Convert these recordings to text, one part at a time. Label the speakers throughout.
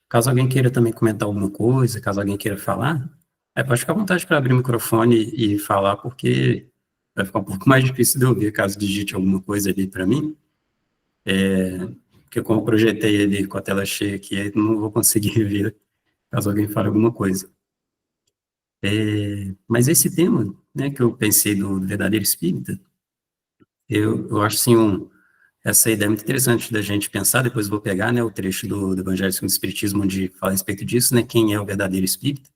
Speaker 1: Caso alguém queira também comentar alguma coisa, caso alguém queira falar, pode ficar à vontade para abrir o microfone e falar, porque vai ficar um pouco mais difícil de ouvir caso digite alguma coisa ali para mim, porque como eu projetei ele com a tela cheia aqui, eu não vou conseguir ver caso alguém fale alguma coisa. Mas esse tema, né, que eu pensei do verdadeiro espírita, eu acho, assim, essa ideia é muito interessante da gente pensar. Depois eu vou pegar, né, o trecho do Evangelho segundo o Espiritismo, onde fala a respeito disso, né, quem é o verdadeiro espírita,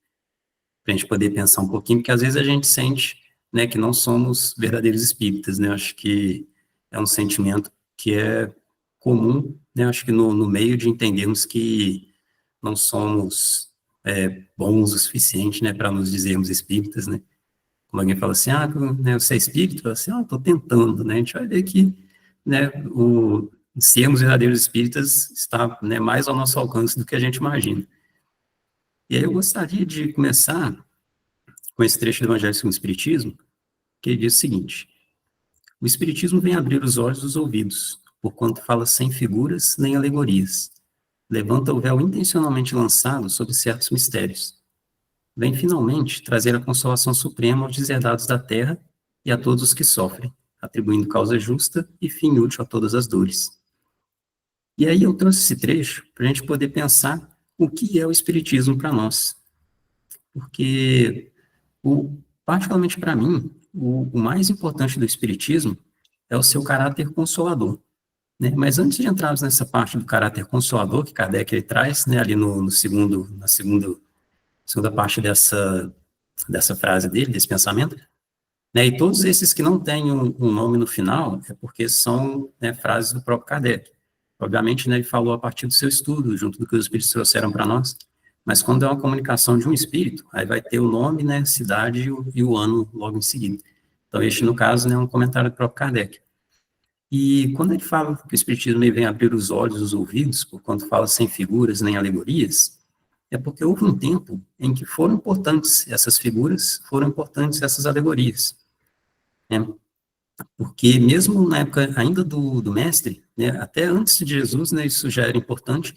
Speaker 1: para a gente poder pensar um pouquinho, porque às vezes a gente sente, né, que não somos verdadeiros espíritas, né, eu acho que é um sentimento que é comum, né, eu acho que no meio de entendermos que não somos bons o suficiente, né, para nos dizermos espíritas, né. Como alguém fala assim, né, você é espírito? Fala assim, estou tentando, né, a gente vai ver que, né, sermos verdadeiros espíritas está, né, mais ao nosso alcance do que a gente imagina. E aí eu gostaria de começar com esse trecho do Evangelho segundo o Espiritismo, que ele diz o seguinte: o Espiritismo vem abrir os olhos dos ouvidos, porquanto fala sem figuras nem alegorias, levanta o véu intencionalmente lançado sobre certos mistérios, vem finalmente trazer a consolação suprema aos deserdados da terra e a todos os que sofrem, atribuindo causa justa e fim útil a todas as dores. E aí eu trouxe esse trecho para a gente poder pensar o que é o Espiritismo para nós, porque, particularmente para mim, o mais importante do Espiritismo é o seu caráter consolador, né? Mas antes de entrarmos nessa parte do caráter consolador que Kardec ele traz, né, ali na segunda parte dessa frase dele, desse pensamento, né, e todos esses que não têm um nome no final é porque são, né, frases do próprio Kardec. Obviamente, né, ele falou a partir do seu estudo, junto do que os espíritos trouxeram para nós, mas quando é uma comunicação de um espírito, aí vai ter o nome, né, cidade e o ano logo em seguida. Então, este, no caso, né, é um comentário do próprio Kardec. E quando ele fala que o espiritismo vem abrir os olhos e os ouvidos, por quando fala sem figuras nem alegorias, é porque houve um tempo em que foram importantes essas figuras, foram importantes essas alegorias, né? Porque mesmo na época ainda do mestre, né, até antes de Jesus, né, isso já era importante,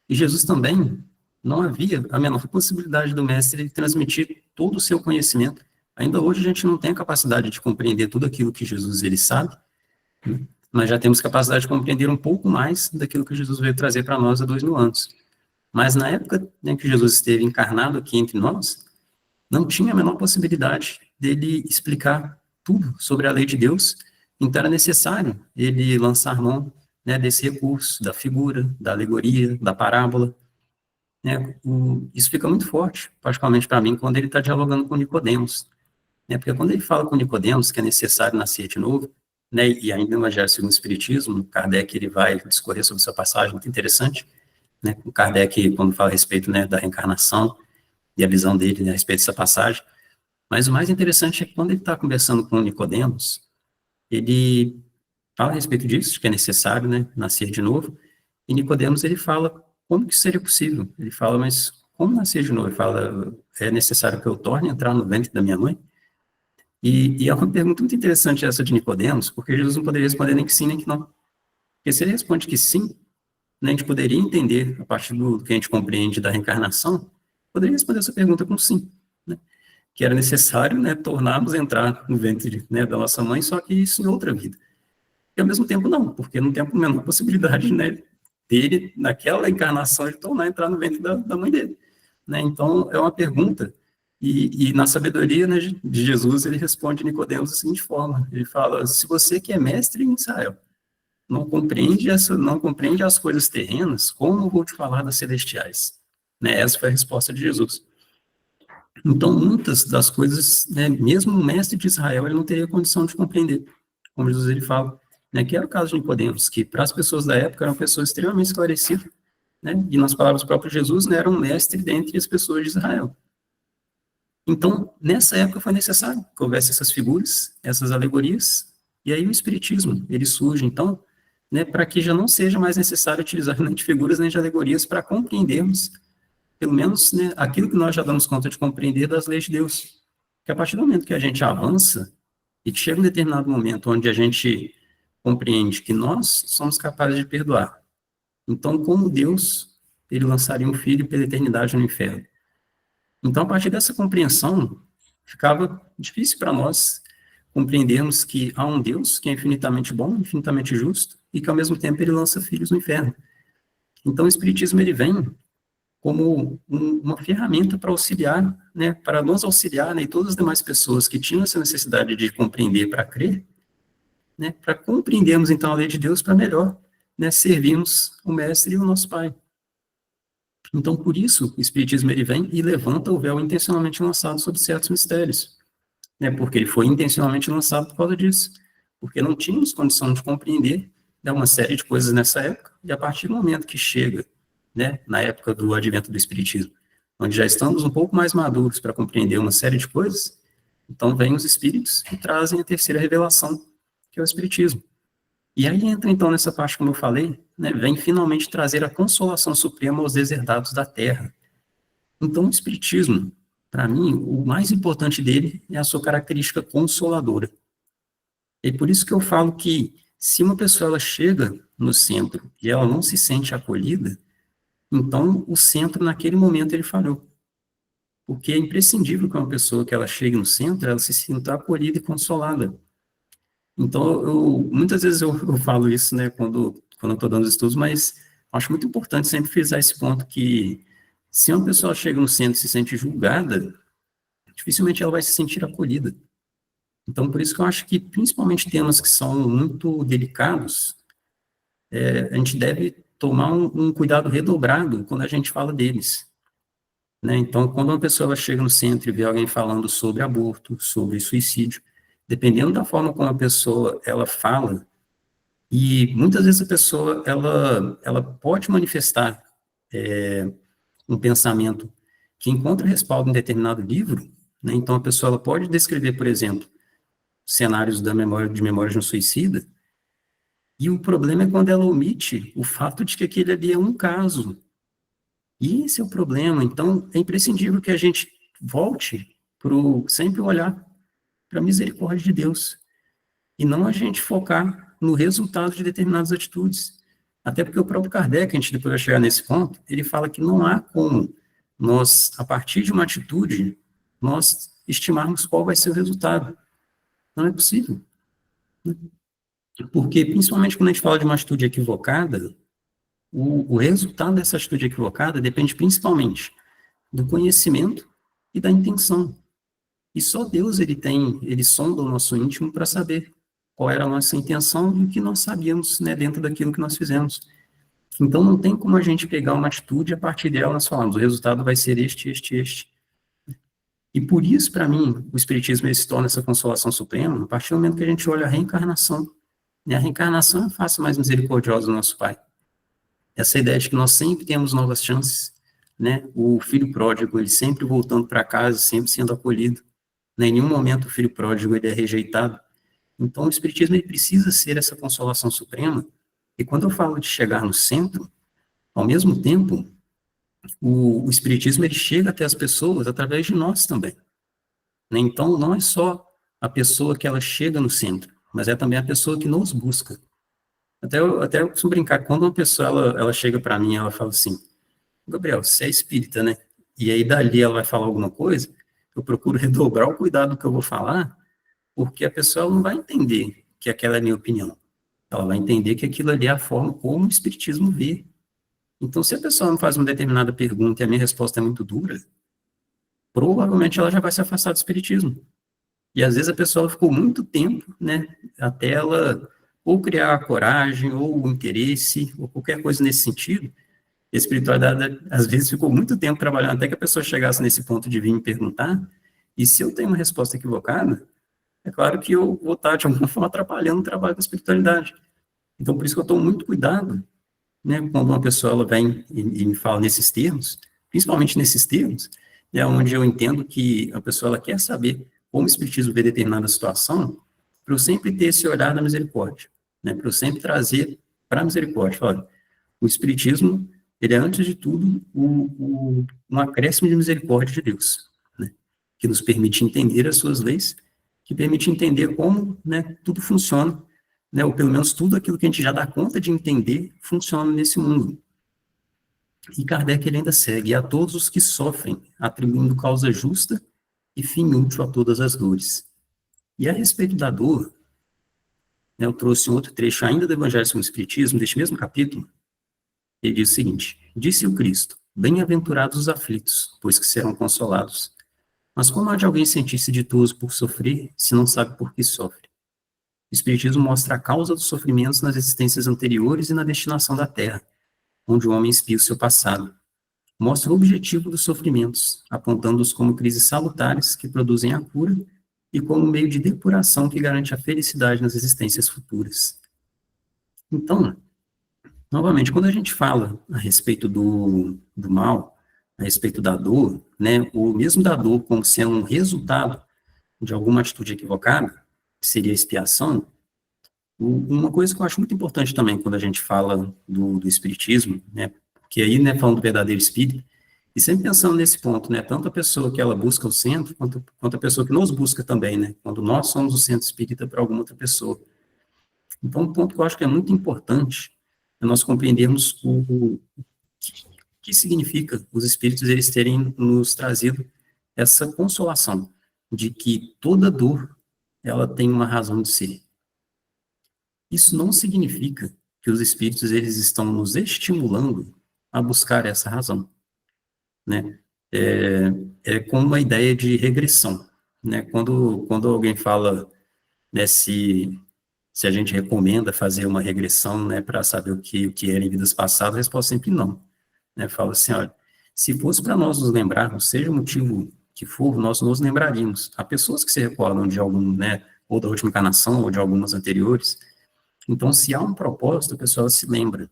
Speaker 1: e Jesus também não havia a menor possibilidade do mestre transmitir todo o seu conhecimento. Ainda hoje a gente não tem a capacidade de compreender tudo aquilo que Jesus ele sabe, né, mas já temos capacidade de compreender um pouco mais daquilo que Jesus veio trazer para nós há 2000 anos. Mas na época, né, que Jesus esteve encarnado aqui entre nós, não tinha a menor possibilidade dele explicar tudo sobre a lei de Deus, então era necessário ele lançar mão, né, desse recurso, da figura, da alegoria, da parábola, né. Isso fica muito forte, particularmente para mim, quando ele está dialogando com Nicodemos, né, porque quando ele fala com Nicodemos que é necessário nascer de novo, né, e ainda no Evangelho segundo o Espiritismo, Kardec ele vai discorrer sobre essa passagem muito interessante, né, o Kardec, quando fala a respeito, né, da reencarnação e a visão dele, né, a respeito dessa passagem. Mas o mais interessante é que quando ele está conversando com Nicodemos, ele fala a respeito disso, que é necessário, né, nascer de novo, e Nicodemos ele fala como que seria possível. Ele fala, mas como nascer de novo? Ele fala, é necessário que eu torne a entrar no ventre da minha mãe? E é uma pergunta muito interessante essa de Nicodemos, porque Jesus não poderia responder nem que sim, nem que não. Porque se ele responde que sim, né, a gente poderia entender, a partir do que a gente compreende da reencarnação, poderia responder essa pergunta com sim, né, que era necessário, né, tornarmos entrar no ventre, né, da nossa mãe, só que isso em outra vida. E ao mesmo tempo não, porque não tem a menor possibilidade, né, dele, naquela encarnação, de tornar entrar no ventre da mãe dele, né. Então, é uma pergunta, e na sabedoria, né, de Jesus, ele responde a Nicodemos da seguinte forma, ele fala, se você que é mestre em Israel, não compreende as coisas terrenas, como vou te falar das celestiais? Né, essa foi a resposta de Jesus. Então, muitas das coisas, né, mesmo o mestre de Israel, ele não teria condição de compreender, como Jesus ele fala, né, que era o caso de Nicodemos, que para as pessoas da época eram pessoas extremamente esclarecidas, né, e nas palavras do próprio Jesus, né, era um mestre dentre as pessoas de Israel. Então, nessa época foi necessário que houvesse essas figuras, essas alegorias, e aí o Espiritismo, ele surge, então, né, para que já não seja mais necessário utilizar nem de figuras nem de alegorias para compreendermos, pelo menos, né, aquilo que nós já damos conta de compreender das leis de Deus. Que a partir do momento que a gente avança e que chega um determinado momento onde a gente compreende que nós somos capazes de perdoar, Então, como Deus, ele lançaria um filho pela eternidade no inferno? Então, a partir dessa compreensão, ficava difícil para nós compreendermos que há um Deus que é infinitamente bom, infinitamente justo, e que, ao mesmo tempo, ele lança filhos no inferno. Então, o Espiritismo, ele vem como uma ferramenta para auxiliar, né, para nos auxiliar, né, e todas as demais pessoas que tinham essa necessidade de compreender para crer, né, para compreendermos, então, a lei de Deus para melhor, né, servirmos o Mestre e o nosso Pai. Então, por isso, o Espiritismo ele vem e levanta o véu intencionalmente lançado sobre certos mistérios, né, porque ele foi intencionalmente lançado por causa disso, porque não tínhamos condição de compreender, né, uma série de coisas nessa época, e a partir do momento que chega, né, na época do advento do Espiritismo, onde já estamos um pouco mais maduros para compreender uma série de coisas, então vêm os Espíritos e trazem a terceira revelação, que é o Espiritismo. E aí entra, então, nessa parte, como eu falei, né, vem finalmente trazer a consolação suprema aos deserdados da Terra. Então, o Espiritismo, para mim, o mais importante dele é a sua característica consoladora. E por isso que eu falo que, se uma pessoa ela chega no centro e ela não se sente acolhida, então o centro, naquele momento, ele falhou. Porque é imprescindível que uma pessoa que ela chegue no centro, ela se sinta acolhida e consolada. Então, muitas vezes eu falo isso, né, quando eu estou dando os estudos, mas acho muito importante sempre frisar esse ponto que, se uma pessoa chega no centro e se sente julgada, dificilmente ela vai se sentir acolhida. Então, por isso que eu acho que, principalmente temas que são muito delicados, a gente deve tomar um cuidado redobrado quando a gente fala deles. Né? Então, quando uma pessoa chega no centro e vê alguém falando sobre aborto, sobre suicídio, dependendo da forma como a pessoa ela fala, e muitas vezes a pessoa ela pode manifestar um pensamento que encontra respaldo em determinado livro, né? Então a pessoa ela pode descrever, por exemplo, cenários da memória de memória de um suicida, e o problema é quando ela omite o fato de que aquele ali é um caso. E esse é o problema. Então, é imprescindível que a gente volte para sempre olhar para a misericórdia de Deus, e não a gente focar no resultado de determinadas atitudes. Até porque o próprio Kardec, a gente depois vai chegar nesse ponto, ele fala que não há como nós, a partir de uma atitude, nós estimarmos qual vai ser o resultado. Não é possível. Porque, principalmente quando a gente fala de uma atitude equivocada, o resultado dessa atitude equivocada depende principalmente do conhecimento e da intenção. E só Deus, ele sonda o nosso íntimo para saber qual era a nossa intenção e o que nós sabíamos, né, dentro daquilo que nós fizemos. Então, não tem como a gente pegar uma atitude e, a partir dela, nós falamos, o resultado vai ser este, este, este. E por isso, para mim, o Espiritismo ele se torna essa consolação suprema a partir do momento que a gente olha a reencarnação. E a reencarnação é a face mais misericordiosa do nosso Pai. Essa ideia de que nós sempre temos novas chances, né? O filho pródigo, ele sempre voltando para casa, sempre sendo acolhido. Em nenhum momento o filho pródigo ele é rejeitado. Então, o Espiritismo ele precisa ser essa consolação suprema. E quando eu falo de chegar no centro, ao mesmo tempo, o Espiritismo ele chega até as pessoas através de nós também. Né? Então, não é só a pessoa que ela chega no centro, mas é também a pessoa que nos busca. Até eu costumo brincar, quando uma pessoa ela chega para mim, ela fala assim, Gabriel, você é espírita, né? E aí dali ela vai falar alguma coisa, eu procuro redobrar o cuidado do que eu vou falar, porque a pessoa ela não vai entender que aquela é a minha opinião. Ela vai entender que aquilo ali é a forma como o espiritismo vê. Então, se a pessoa não faz uma determinada pergunta e a minha resposta é muito dura, provavelmente ela já vai se afastar do espiritismo. E às vezes a pessoa ficou muito tempo, né, até ela ou criar a coragem, ou o interesse, ou qualquer coisa nesse sentido. A espiritualidade, às vezes, ficou muito tempo trabalhando até que a pessoa chegasse nesse ponto de vir me perguntar, e se eu tenho uma resposta equivocada, é claro que eu vou estar, de alguma forma, atrapalhando o trabalho da espiritualidade. Então, por isso que eu tomo muito cuidado, né, quando uma pessoa ela vem e me fala nesses termos, principalmente nesses termos, é onde eu entendo que a pessoa ela quer saber como o espiritismo vê determinada situação, para eu sempre ter esse olhar da misericórdia, né, para eu sempre trazer para a misericórdia. Olha, o espiritismo, ele é, antes de tudo, um acréscimo de misericórdia de Deus, né, que nos permite entender as suas leis, que permite entender como, né, tudo funciona, né, ou pelo menos tudo aquilo que a gente já dá conta de entender, funciona nesse mundo. E Kardec ele ainda segue: a todos os que sofrem, atribuindo causa justa e fim útil a todas as dores. E a respeito da dor, né, eu trouxe um outro trecho ainda do Evangelho segundo o Espiritismo, deste mesmo capítulo. Ele diz o seguinte: disse o Cristo: bem-aventurados os aflitos, pois que serão consolados. Mas como há de alguém sentir-se ditoso por sofrer, se não sabe por que sofre? O Espiritismo mostra a causa dos sofrimentos nas existências anteriores e na destinação da Terra, onde o homem espia o seu passado. Mostra o objetivo dos sofrimentos, apontando-os como crises salutares que produzem a cura e como meio de depuração que garante a felicidade nas existências futuras. Então, novamente, quando a gente fala a respeito do mal, a respeito da dor, né, o mesmo da dor como sendo um resultado de alguma atitude equivocada, que seria a expiação, uma coisa que eu acho muito importante também quando a gente fala do espiritismo, né, porque aí, né, falando do verdadeiro espírito, e sempre pensando nesse ponto, né, tanto a pessoa que ela busca o centro, quanto a pessoa que nos busca também, né, quando nós somos o centro espírita para alguma outra pessoa. Então, um ponto que eu acho que é muito importante é nós compreendermos o que significa os espíritos eles terem nos trazido essa consolação de que toda dor, ela tem uma razão de ser. Isso não significa que os espíritos eles estão nos estimulando a buscar essa razão, né? É como uma ideia de regressão, né? Quando alguém fala, né, se a gente recomenda fazer uma regressão, né, para saber o que era em vidas passadas, a resposta é sempre não, né? Fala assim, olha, se fosse para nós nos lembrarmos, seja o motivo que for, nós nos lembraríamos. Há pessoas que se recordam de algum, né, ou da última encarnação, ou de algumas anteriores. Então, se há um propósito, a pessoa se lembra.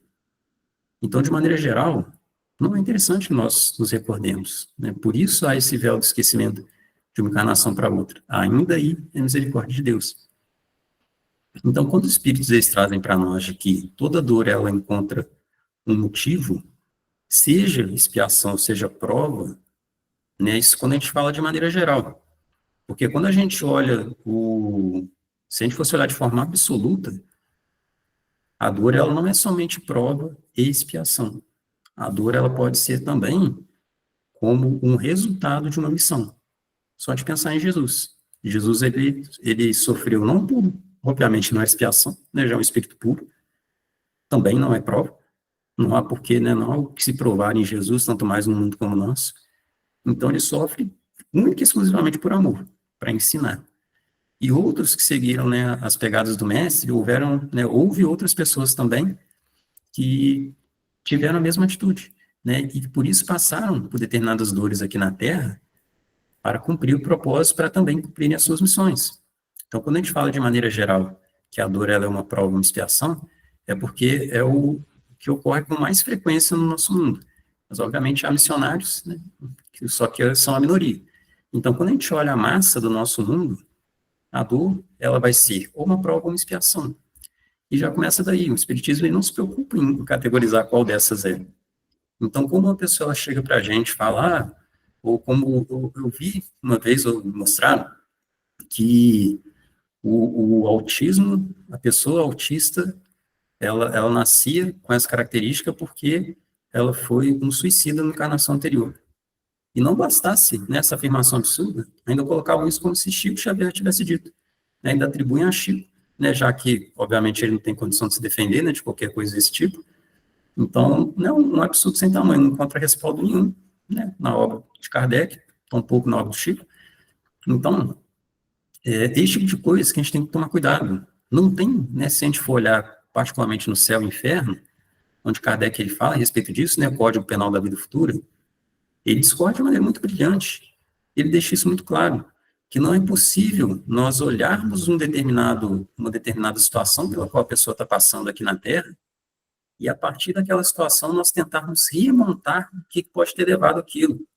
Speaker 1: Então, de maneira geral, não é interessante que nós nos recordemos, né? Por isso há esse véu do esquecimento de uma encarnação para outra. Ainda aí é misericórdia de Deus. Então, quando os espíritos eles trazem para nós de que toda dor ela encontra um motivo, seja expiação, seja prova, né? Isso quando a gente fala de maneira geral. Porque quando a gente olha se a gente fosse olhar de forma absoluta, a dor ela não é somente prova e expiação. A dor ela pode ser também como um resultado de uma missão. Só de pensar em Jesus. Jesus ele sofreu não por, obviamente não é expiação, né, já é um espírito puro, também não é prova, não há porquê, né, não há o que se provar em Jesus, tanto mais num mundo como o nosso. Então ele sofre única e exclusivamente por amor, para ensinar. E outros que seguiram, né, as pegadas do mestre, houve outras pessoas também que tiveram a mesma atitude, né, e por isso passaram por determinadas dores aqui na Terra, para cumprir o propósito, para também cumprirem as suas missões. Então, quando a gente fala de maneira geral que a dor ela é uma prova, uma expiação, é porque é o que ocorre com mais frequência no nosso mundo. Mas, obviamente, há missionários, né, só que são a minoria. Então, quando a gente olha a massa do nosso mundo, a dor, ela vai ser ou uma prova ou uma expiação. E já começa daí. O Espiritismo ele não se preocupa em categorizar qual dessas é. Então, como uma pessoa chega para a gente falar, ou como eu vi uma vez, ou mostraram, que o autismo, a pessoa autista, ela nascia com essa característica porque ela foi um suicida na encarnação anterior. E não bastasse nessa afirmação absurda, ainda colocavam isso como se Chico Xavier tivesse dito. Né, ainda atribuem a Chico, né, já que, obviamente, ele não tem condição de se defender, né, de qualquer coisa desse tipo. Então, não é um absurdo sem tamanho, não encontra respaldo nenhum, né, na obra de Kardec, tampouco na obra do Chico. Então, esse tipo de coisa que a gente tem que tomar cuidado. Não tem, né, se a gente for olhar particularmente no céu e inferno, onde Kardec ele fala a respeito disso, né, o Código Penal da Vida Futura, ele discorre de maneira muito brilhante. Ele deixa isso muito claro, que não é possível nós olharmos uma determinada situação pela qual a pessoa está passando aqui na Terra, e a partir daquela situação nós tentarmos remontar o que pode ter levado aquilo.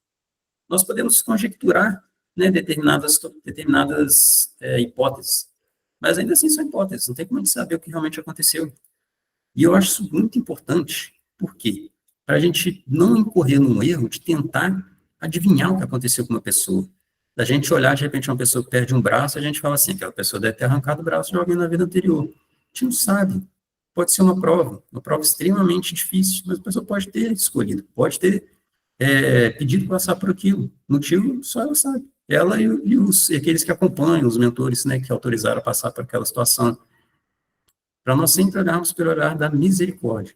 Speaker 1: Nós podemos conjecturar, né, determinadas hipóteses, mas ainda assim são hipóteses, não tem como a gente saber o que realmente aconteceu. E eu acho isso muito importante, por quê? Para a gente não incorrer num erro de tentar adivinhar o que aconteceu com uma pessoa. Da gente olhar, de repente, uma pessoa que perde um braço, a gente fala assim, aquela pessoa deve ter arrancado o braço de alguém na vida anterior. gente não sabe. Pode ser uma prova extremamente difícil, mas a pessoa pode ter escolhido, pode ter pedido para passar por aquilo. O motivo só ela sabe. Ela e aqueles que acompanham, os mentores, né, que autorizaram a passar por aquela situação. Para nós sempre olharmos pelo olhar da misericórdia.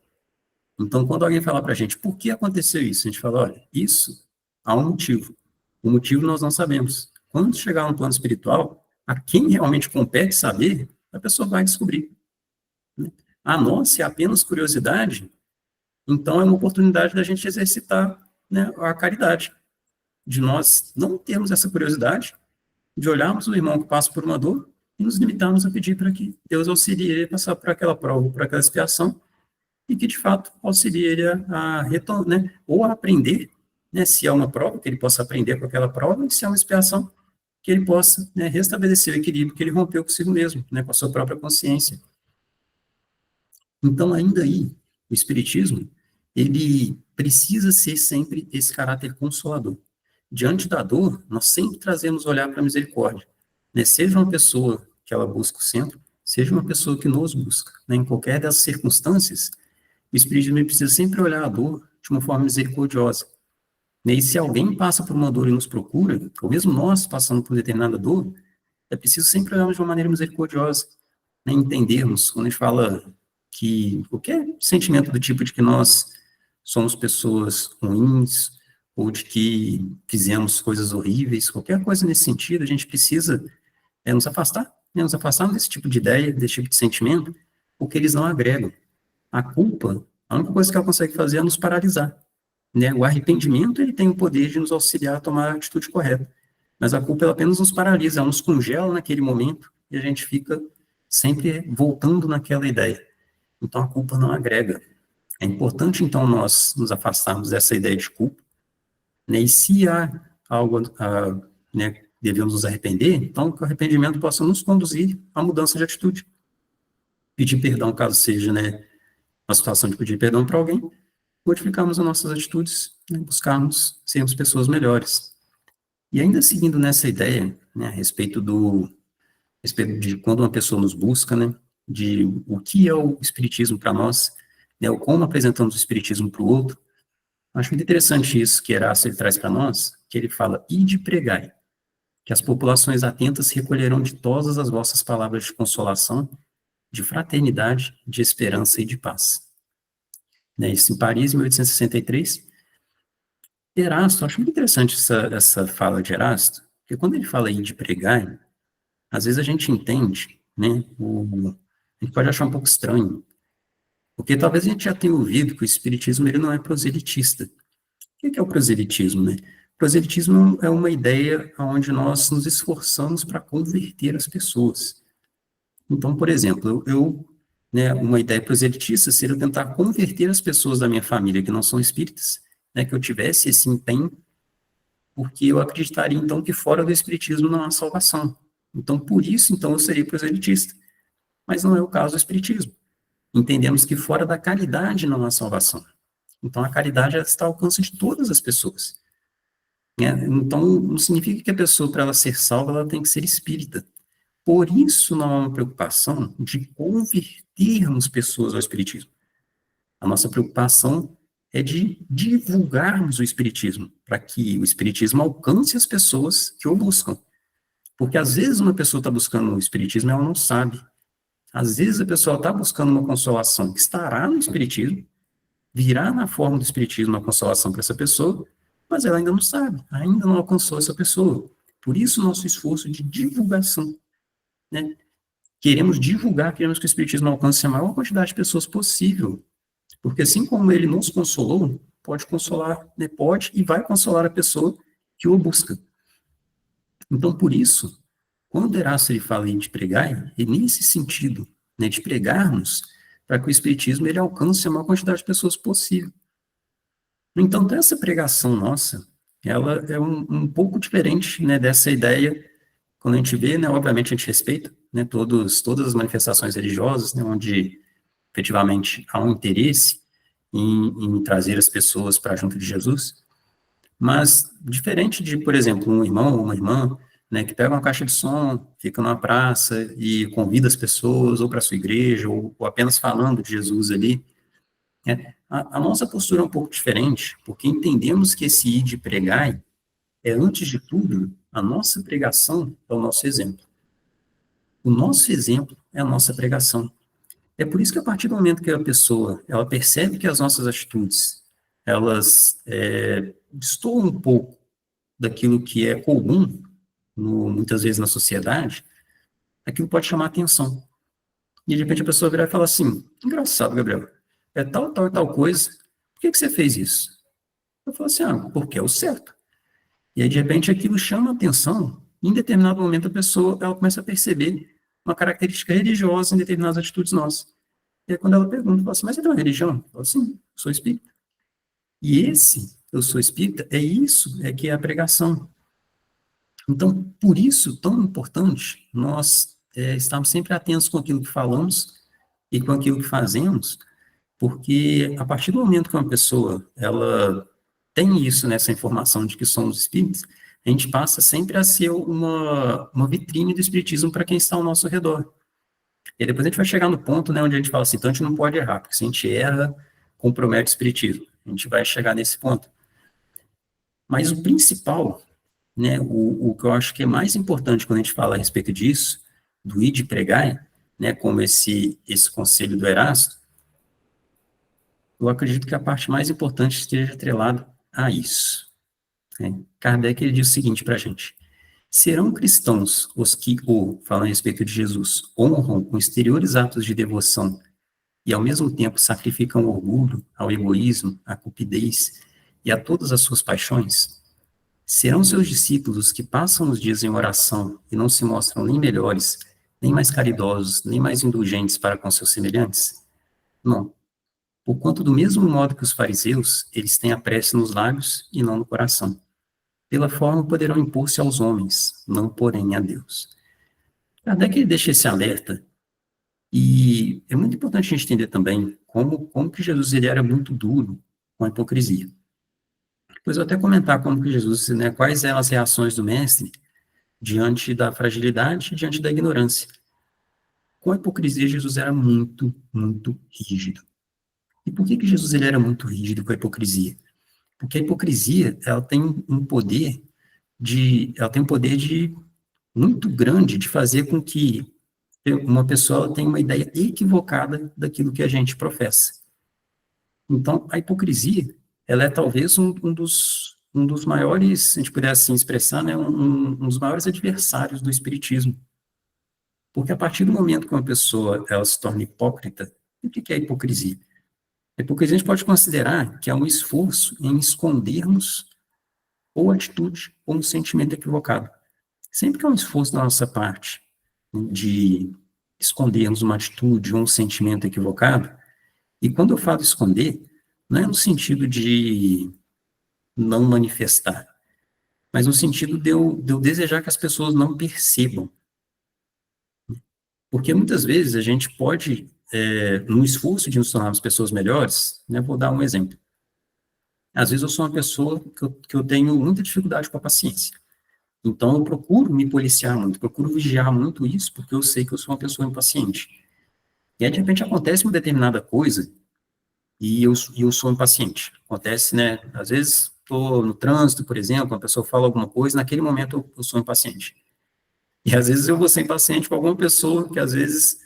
Speaker 1: Então, quando alguém falar para a gente, por que aconteceu isso? A gente fala, olha, isso há um motivo. O motivo nós não sabemos. Quando chegar no plano espiritual, a quem realmente compete saber, a pessoa vai descobrir. Né? A nós, se é apenas curiosidade, então é uma oportunidade da gente exercitar, né, a caridade. De nós não termos essa curiosidade, de olharmos o irmão que passa por uma dor e nos limitarmos a pedir para que Deus auxilie ele a passar por aquela prova, por aquela expiação, e que, de fato, auxilie ele a retornar, né, ou a aprender, né, se é uma prova, que ele possa aprender com aquela prova, e se é uma expiação, que ele possa, né, restabelecer o equilíbrio que ele rompeu consigo mesmo, né, com a sua própria consciência. Então, ainda aí, o Espiritismo, ele precisa ser sempre esse caráter consolador. Diante da dor, nós sempre trazemos olhar para a misericórdia. Né? Seja uma pessoa que ela busca o centro, seja uma pessoa que nos busca. Né? Em qualquer dessas circunstâncias, o Espiritismo precisa sempre olhar a dor de uma forma misericordiosa. Né? E se alguém passa por uma dor e nos procura, ou mesmo nós passando por determinada dor, é preciso sempre olharmos de uma maneira misericordiosa. Né? Entendermos, quando a gente fala que qualquer sentimento do tipo de que nós somos pessoas ruins, ou de que fizemos coisas horríveis, qualquer coisa nesse sentido, a gente precisa nos afastar, né, nos afastar desse tipo de ideia, desse tipo de sentimento, porque eles não agregam. A culpa, a única coisa que ela consegue fazer é nos paralisar. Né? O arrependimento, ele tem o poder de nos auxiliar a tomar a atitude correta, mas a culpa, ela apenas nos paralisa, ela nos congela naquele momento, e a gente fica sempre voltando naquela ideia. Então, a culpa não agrega. É importante, então, nós nos afastarmos dessa ideia de culpa, né? E se há algo né, devemos nos arrepender, então que o arrependimento possa nos conduzir à mudança de atitude. Pedir perdão, caso seja, né, uma situação de pedir perdão para alguém, modificarmos as nossas atitudes, né, buscarmos sermos pessoas melhores. E ainda seguindo nessa ideia, né, a respeito de quando uma pessoa nos busca, né, de o que é o Espiritismo para nós, né, ou como apresentamos o Espiritismo para o outro. Acho muito interessante isso que Erasto ele traz para nós, que ele fala, ide pregai, que as populações atentas recolherão de todas as vossas palavras de consolação, de fraternidade, de esperança e de paz. Né, isso em Paris, em 1863. Erasto, acho muito interessante essa fala de Erasto, porque quando ele fala ide pregai, às vezes a gente entende, né, a gente pode achar um pouco estranho, porque talvez a gente já tenha ouvido que o Espiritismo ele não é proselitista. O que é o proselitismo, né? O proselitismo é uma ideia onde nós nos esforçamos para converter as pessoas. Então, por exemplo, né, uma ideia proselitista seria eu tentar converter as pessoas da minha família que não são espíritas, né, que eu tivesse esse empenho, porque eu acreditaria, então, que fora do espiritismo não há salvação. Então, por isso, então, eu seria proselitista. Mas não é o caso do espiritismo. Entendemos que fora da caridade não há salvação. Então, a caridade está ao alcance de todas as pessoas. Né? Então, não significa que a pessoa, para ela ser salva, ela tem que ser espírita. Por isso, não há uma preocupação de convertermos pessoas ao espiritismo. A nossa preocupação é de divulgarmos o espiritismo, para que o espiritismo alcance as pessoas que o buscam. Porque, às vezes, uma pessoa está buscando o espiritismo e ela não sabe. Às vezes, a pessoa está buscando uma consolação que estará no espiritismo, virá na forma do espiritismo uma consolação para essa pessoa, mas ela ainda não sabe, ainda não alcançou essa pessoa. Por isso, nosso esforço de divulgação, né? Queremos divulgar, queremos que o espiritismo alcance a maior quantidade de pessoas possível, porque assim como ele nos consolou, pode consolar, né? Pode e vai consolar a pessoa que o busca. Então, por isso, quando Erasto ele fala em de pregar, é nesse sentido, né, de pregarmos para que o espiritismo ele alcance a maior quantidade de pessoas possível. No entanto, essa pregação nossa, ela é um pouco diferente, né, dessa ideia, quando a gente vê, né, obviamente a gente respeita, né, todas as manifestações religiosas, né, onde efetivamente há um interesse em trazer as pessoas para junto de Jesus, mas diferente de, por exemplo, um irmão ou uma irmã, né, que pega uma caixa de som, fica numa praça e convida as pessoas, ou para a sua igreja, ou apenas falando de Jesus ali, né? A nossa postura é um pouco diferente, porque entendemos que esse ir de pregar é, antes de tudo, a nossa pregação é o nosso exemplo. O nosso exemplo é a nossa pregação. É por isso que a partir do momento que a pessoa ela percebe que as nossas atitudes elas destoam um pouco daquilo que é comum muitas vezes na sociedade, aquilo pode chamar atenção. E de repente a pessoa virar e falar assim: engraçado, Gabriel, é tal, tal e tal coisa, por que você fez isso? Eu falo assim: porque é o certo. E aí de repente aquilo chama atenção, e em determinado momento a pessoa ela começa a perceber uma característica religiosa em determinadas atitudes nossas. E aí quando ela pergunta, fala assim: mas você tem uma religião? Eu falo assim: sou espírita. E esse, eu sou espírita, é isso, é que é a pregação. Então, por isso, tão importante, nós estarmos sempre atentos com aquilo que falamos e com aquilo que fazemos, porque a partir do momento que uma pessoa, ela tem isso, nessa informação de que somos espíritos, a gente passa sempre a ser uma vitrine do espiritismo para quem está ao nosso redor. E depois a gente vai chegar no ponto, né, onde a gente fala assim: então a gente não pode errar, porque se a gente erra, compromete o espiritismo. A gente vai chegar nesse ponto. Mas o principal, né, o que eu acho que é mais importante quando a gente fala a respeito disso, do ir de pregar, né, como esse conselho do Erasto, eu acredito que a parte mais importante esteja atrelada a isso. Né? Kardec ele diz o seguinte para a gente: serão cristãos os que, falando a respeito de Jesus, honram com exteriores atos de devoção e ao mesmo tempo sacrificam o orgulho, ao egoísmo, à cupidez e a todas as suas paixões? Serão seus discípulos que passam os dias em oração e não se mostram nem melhores, nem mais caridosos, nem mais indulgentes para com seus semelhantes? Não. Porquanto, do mesmo modo que os fariseus, eles têm a prece nos lábios e não no coração. Pela forma poderão impor-se aos homens, não porém a Deus. Até que ele deixa esse alerta, e é muito importante a gente entender também como que Jesus ele era muito duro com a hipocrisia. Depois eu até comentar como que Jesus, né, quais eram as reações do mestre diante da fragilidade, diante da ignorância. Com a hipocrisia, Jesus era muito, muito rígido. E por que Jesus ele era muito rígido com a hipocrisia? Porque a hipocrisia, ela tem um poder de muito grande de fazer com que uma pessoa tenha uma ideia equivocada daquilo que a gente professa. Então, a hipocrisia, ela é talvez um dos maiores, se a gente puder assim expressar, né, um dos maiores adversários do espiritismo. Porque a partir do momento que uma pessoa ela se torna hipócrita, o que é a hipocrisia? A hipocrisia a gente pode considerar que é um esforço em escondermos ou atitude ou um sentimento equivocado. Sempre que é um esforço da nossa parte de escondermos uma atitude ou um sentimento equivocado, e quando eu falo esconder, não é no sentido de não manifestar, mas no sentido de eu desejar que as pessoas não percebam. Porque muitas vezes a gente pode, no esforço de nos tornarmos pessoas melhores, né, vou dar um exemplo. Às vezes eu sou uma pessoa que eu tenho muita dificuldade com a paciência. Então eu procuro me policiar muito, procuro vigiar muito isso, porque eu sei que eu sou uma pessoa impaciente. E aí, de repente, acontece uma determinada coisa e eu sou impaciente. Acontece, né? Às vezes, estou no trânsito, por exemplo, uma pessoa fala alguma coisa, naquele momento eu sou impaciente. E às vezes eu vou ser impaciente com alguma pessoa que, às vezes,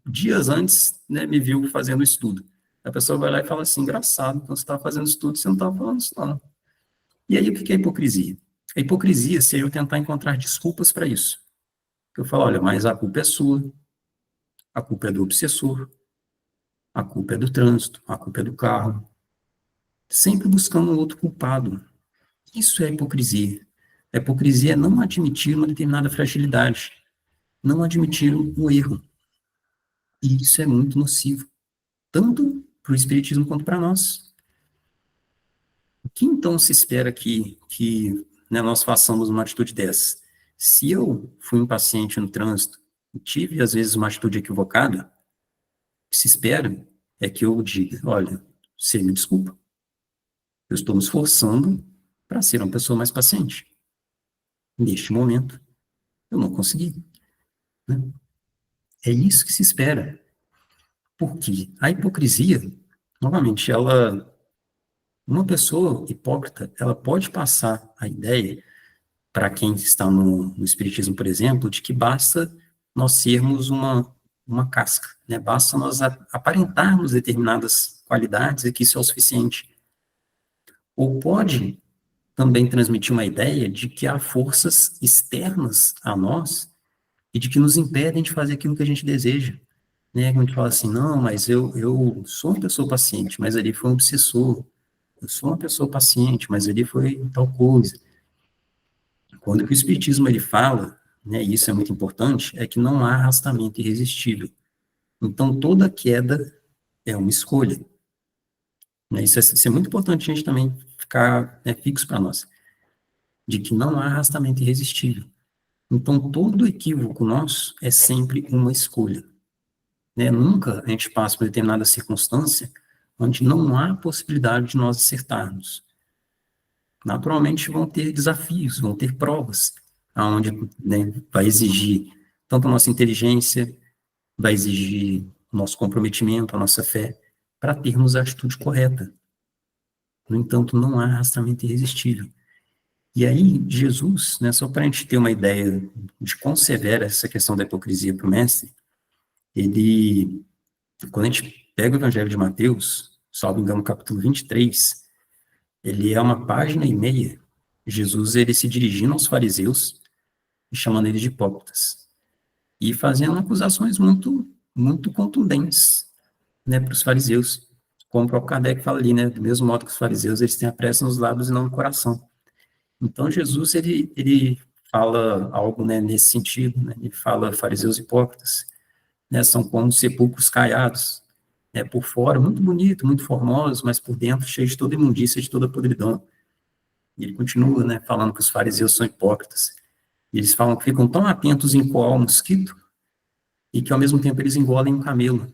Speaker 1: dias antes, né, me viu fazendo estudo. A pessoa vai lá e fala assim: engraçado, quando você está fazendo estudo, você não estava falando isso, não. E aí, o que é hipocrisia? A hipocrisia seria eu tentar encontrar desculpas para isso. Eu falo: olha, mas a culpa é sua, a culpa é do obsessor, a culpa é do trânsito, a culpa é do carro. Sempre buscando um outro culpado. Isso é hipocrisia. A hipocrisia é não admitir uma determinada fragilidade, não admitir o erro. E isso é muito nocivo, tanto para o espiritismo quanto para nós. O que então se espera que né, nós façamos uma atitude dessa? Se eu fui impaciente no trânsito e tive, às vezes, uma atitude equivocada, o que se espera é que eu diga: olha, você me desculpa, eu estou me esforçando para ser uma pessoa mais paciente. Neste momento, eu não consegui, né? É isso que se espera. Porque a hipocrisia, novamente, uma pessoa hipócrita, ela pode passar a ideia, para quem está no Espiritismo, por exemplo, de que basta nós sermos uma casca, né? Basta nós aparentarmos determinadas qualidades e que isso é o suficiente. Ou pode também transmitir uma ideia de que há forças externas a nós e de que nos impedem de fazer aquilo que a gente deseja, né? Quando a gente fala assim, não, mas eu sou uma pessoa paciente, mas ali foi um obsessor. Eu sou uma pessoa paciente, mas ali foi tal coisa. Quando o Espiritismo ele fala, né, e isso é muito importante, é que não há arrastamento irresistível. Então, toda queda é uma escolha. Né? Isso é muito importante a gente também ficar, né, fixo para nós, de que não há arrastamento irresistível. Então, todo equívoco nosso é sempre uma escolha. Né? Nunca a gente passa por determinada circunstância onde não há possibilidade de nós acertarmos. Naturalmente vão ter desafios, vão ter provas, aonde, né, vai exigir tanto a nossa inteligência, vai exigir o nosso comprometimento, a nossa fé, para termos a atitude correta. No entanto, não há arrastamento irresistível. E aí, Jesus, né, só para a gente ter uma ideia de quão severa essa questão da hipocrisia para o mestre, ele, quando a gente pega o Evangelho de Mateus, salvo engano, capítulo 23, ele é uma página e meia, Jesus, ele se dirigindo aos fariseus e chamando eles de hipócritas, e fazendo acusações muito contundentes, né, para os fariseus, como o próprio Kardec fala ali, né, do mesmo modo que os fariseus, eles têm a pressa nos lábios e não no coração. Então, Jesus, ele fala algo, né, nesse sentido, né, ele fala fariseus hipócritas, né, são como sepulcros caiados, né, por fora muito bonito, muito formosos, mas por dentro cheio de toda imundícia, de toda podridão. E ele continua, né, falando que os fariseus são hipócritas. E eles falam que ficam tão atentos em coar o mosquito e que ao mesmo tempo eles engolem um camelo.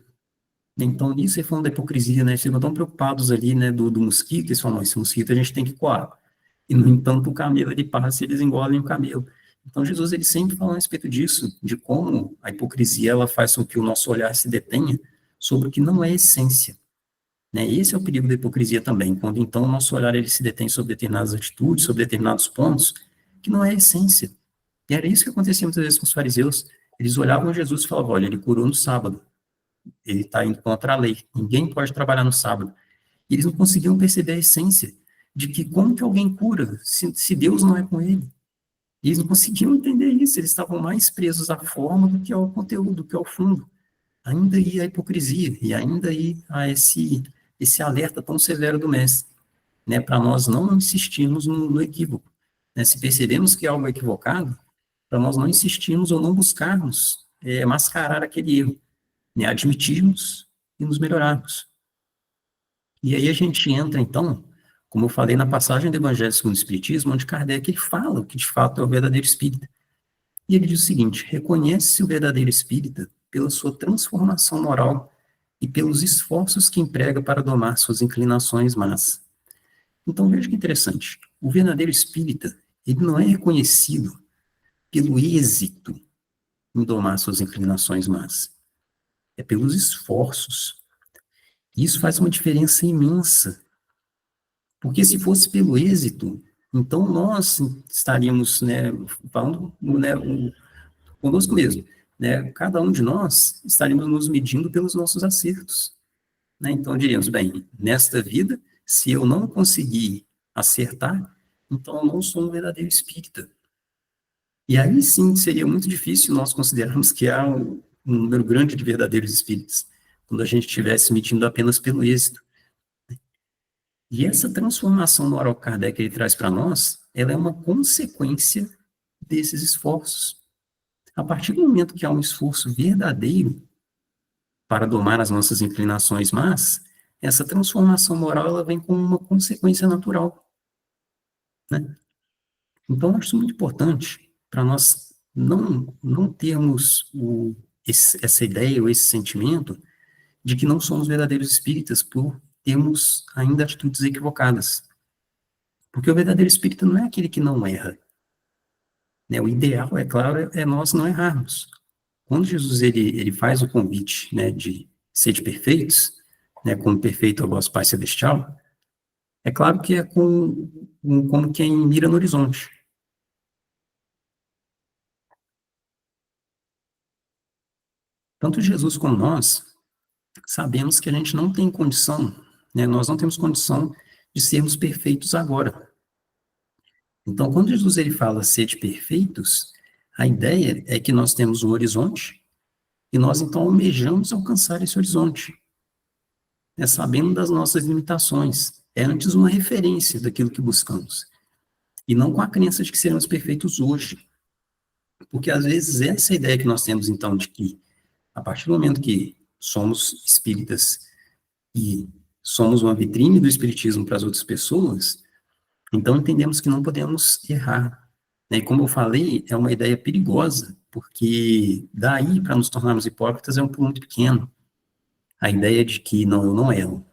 Speaker 1: Então, nisso é falando da hipocrisia, né? Eles ficam tão preocupados ali, né, do mosquito, eles falam, esse mosquito a gente tem que coar. E, no entanto, o camelo, ele passa e eles engolem o camelo. Então, Jesus, ele sempre fala a respeito disso, de como a hipocrisia, ela faz com que o nosso olhar se detenha sobre o que não é essência, né? Esse é o perigo da hipocrisia também, quando, então, o nosso olhar, ele se detém sobre determinadas atitudes, sobre determinados pontos, que não é essência. E era isso que acontecia muitas vezes com os fariseus. Eles olhavam Jesus e falavam, olha, ele curou no sábado, ele está indo contra a lei, ninguém pode trabalhar no sábado. E eles não conseguiam perceber a essência de que como que alguém cura se Deus não é com ele. E eles não conseguiam entender isso, eles estavam mais presos à forma do que ao conteúdo, do que ao fundo. Ainda aí a hipocrisia, e ainda aí a esse alerta tão severo do mestre, né, para nós não insistirmos no equívoco. Né, se percebemos que algo é equivocado, para nós não insistirmos ou não buscarmos mascarar aquele erro, né, admitirmos e nos melhorarmos. E aí a gente entra, então, como eu falei na passagem do Evangelho segundo o Espiritismo, onde Kardec ele fala o que de fato é o verdadeiro espírita. E ele diz o seguinte: reconhece-se o verdadeiro espírita pela sua transformação moral e pelos esforços que emprega para domar suas inclinações más. Então veja que interessante, o verdadeiro espírita, ele não é reconhecido pelo êxito em domar suas inclinações más, é pelos esforços. E isso faz uma diferença imensa, porque se fosse pelo êxito, então nós estaríamos, né, falando, né, conosco mesmo, né, cada um de nós estaríamos nos medindo pelos nossos acertos, né, então diríamos, bem, nesta vida, se eu não conseguir acertar, então eu não sou um verdadeiro espírita. E aí sim seria muito difícil nós considerarmos que há um número grande de verdadeiros espíritos, quando a gente estivesse medindo apenas pelo êxito. E essa transformação moral que Kardec ele traz para nós, ela é uma consequência desses esforços. A partir do momento que há um esforço verdadeiro para domar as nossas inclinações más, essa transformação moral ela vem como uma consequência natural, né? Então, eu acho muito importante para nós não termos essa ideia ou esse sentimento de que não somos verdadeiros espíritas por termos ainda atitudes equivocadas. Porque o verdadeiro espírita não é aquele que não erra. né? O ideal, é claro, é nós não errarmos. Quando Jesus ele faz o convite, né, de sede perfeitos, né, como perfeito é o vosso Pai Celestial, é claro que é como quem mira no horizonte. Tanto Jesus como nós sabemos que a gente não tem condição, né, nós não temos condição de sermos perfeitos agora. Então, quando Jesus ele fala sede perfeitos, a ideia é que nós temos um horizonte e nós então almejamos alcançar esse horizonte, né, sabendo das nossas limitações. É antes uma referência daquilo que buscamos. E não com a crença de que seremos perfeitos hoje. Porque, às vezes, essa ideia que nós temos, então, de que, a partir do momento que somos espíritas e somos uma vitrine do espiritismo para as outras pessoas, então entendemos que não podemos errar. Né? E, como eu falei, é uma ideia perigosa, porque daí, para nos tornarmos hipócritas, é um pulo muito pequeno. A ideia de que, não, eu não erro.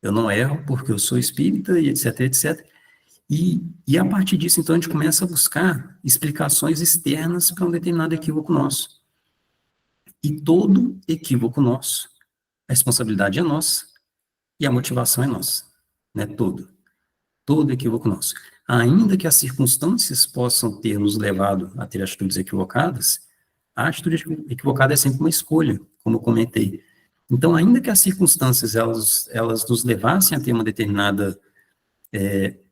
Speaker 1: Eu não erro porque eu sou espírita e etc, etc. E a partir disso, então, a gente começa a buscar explicações externas para um determinado equívoco nosso. E todo equívoco nosso, a responsabilidade é nossa e a motivação é nossa. Né? Todo equívoco nosso. Ainda que as circunstâncias possam ter nos levado a ter atitudes equivocadas, a atitude equivocada é sempre uma escolha, como eu comentei. Então, ainda que as circunstâncias elas nos levassem a ter uma determinada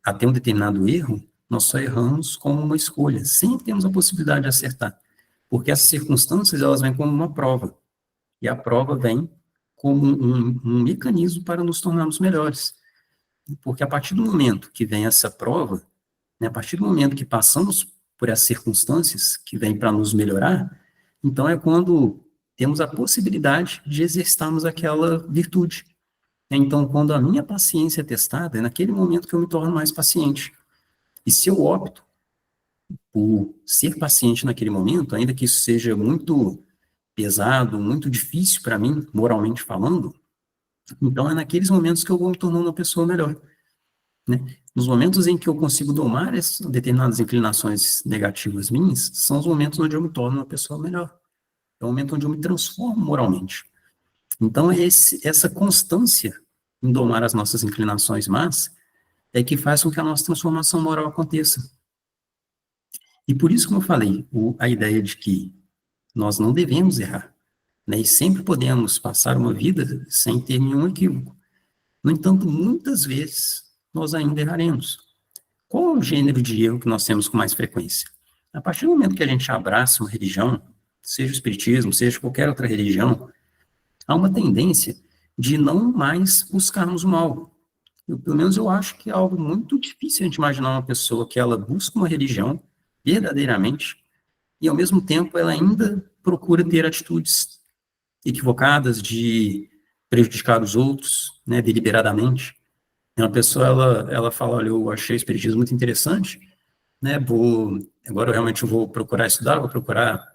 Speaker 1: a ter um determinado erro, nós só erramos como uma escolha. Sempre temos a possibilidade de acertar, porque essas circunstâncias elas vêm como uma prova, e a prova vem como um mecanismo para nos tornarmos melhores. Porque a partir do momento que vem essa prova, né, a partir do momento que passamos por essas circunstâncias que vêm para nos melhorar, então é quando temos a possibilidade de exercitarmos aquela virtude. Então, quando a minha paciência é testada, é naquele momento que eu me torno mais paciente. E se eu opto por ser paciente naquele momento, ainda que isso seja muito pesado, muito difícil para mim, moralmente falando, então é naqueles momentos que eu vou me tornando uma pessoa melhor, né? Nos momentos em que eu consigo domar essas determinadas inclinações negativas minhas, são os momentos onde eu me torno uma pessoa melhor. É o momento onde eu me transformo moralmente. Então, essa constância em domar as nossas inclinações más é que faz com que a nossa transformação moral aconteça. E por isso, como eu falei, a ideia de que nós não devemos errar, né? E sempre podemos passar uma vida sem ter nenhum equívoco. No entanto, muitas vezes nós ainda erraremos. Qual é o gênero de erro que nós temos com mais frequência? A partir do momento que a gente abraça uma religião, seja o espiritismo, seja qualquer outra religião, há uma tendência de não mais buscarmos o mal. Pelo menos eu acho que é algo muito difícil a gente imaginar uma pessoa que ela busca uma religião verdadeiramente e, ao mesmo tempo, ela ainda procura ter atitudes equivocadas de prejudicar os outros, né, deliberadamente. Uma pessoa, ela fala, olha, eu achei o espiritismo muito interessante, né, agora eu realmente vou procurar estudar, vou procurar,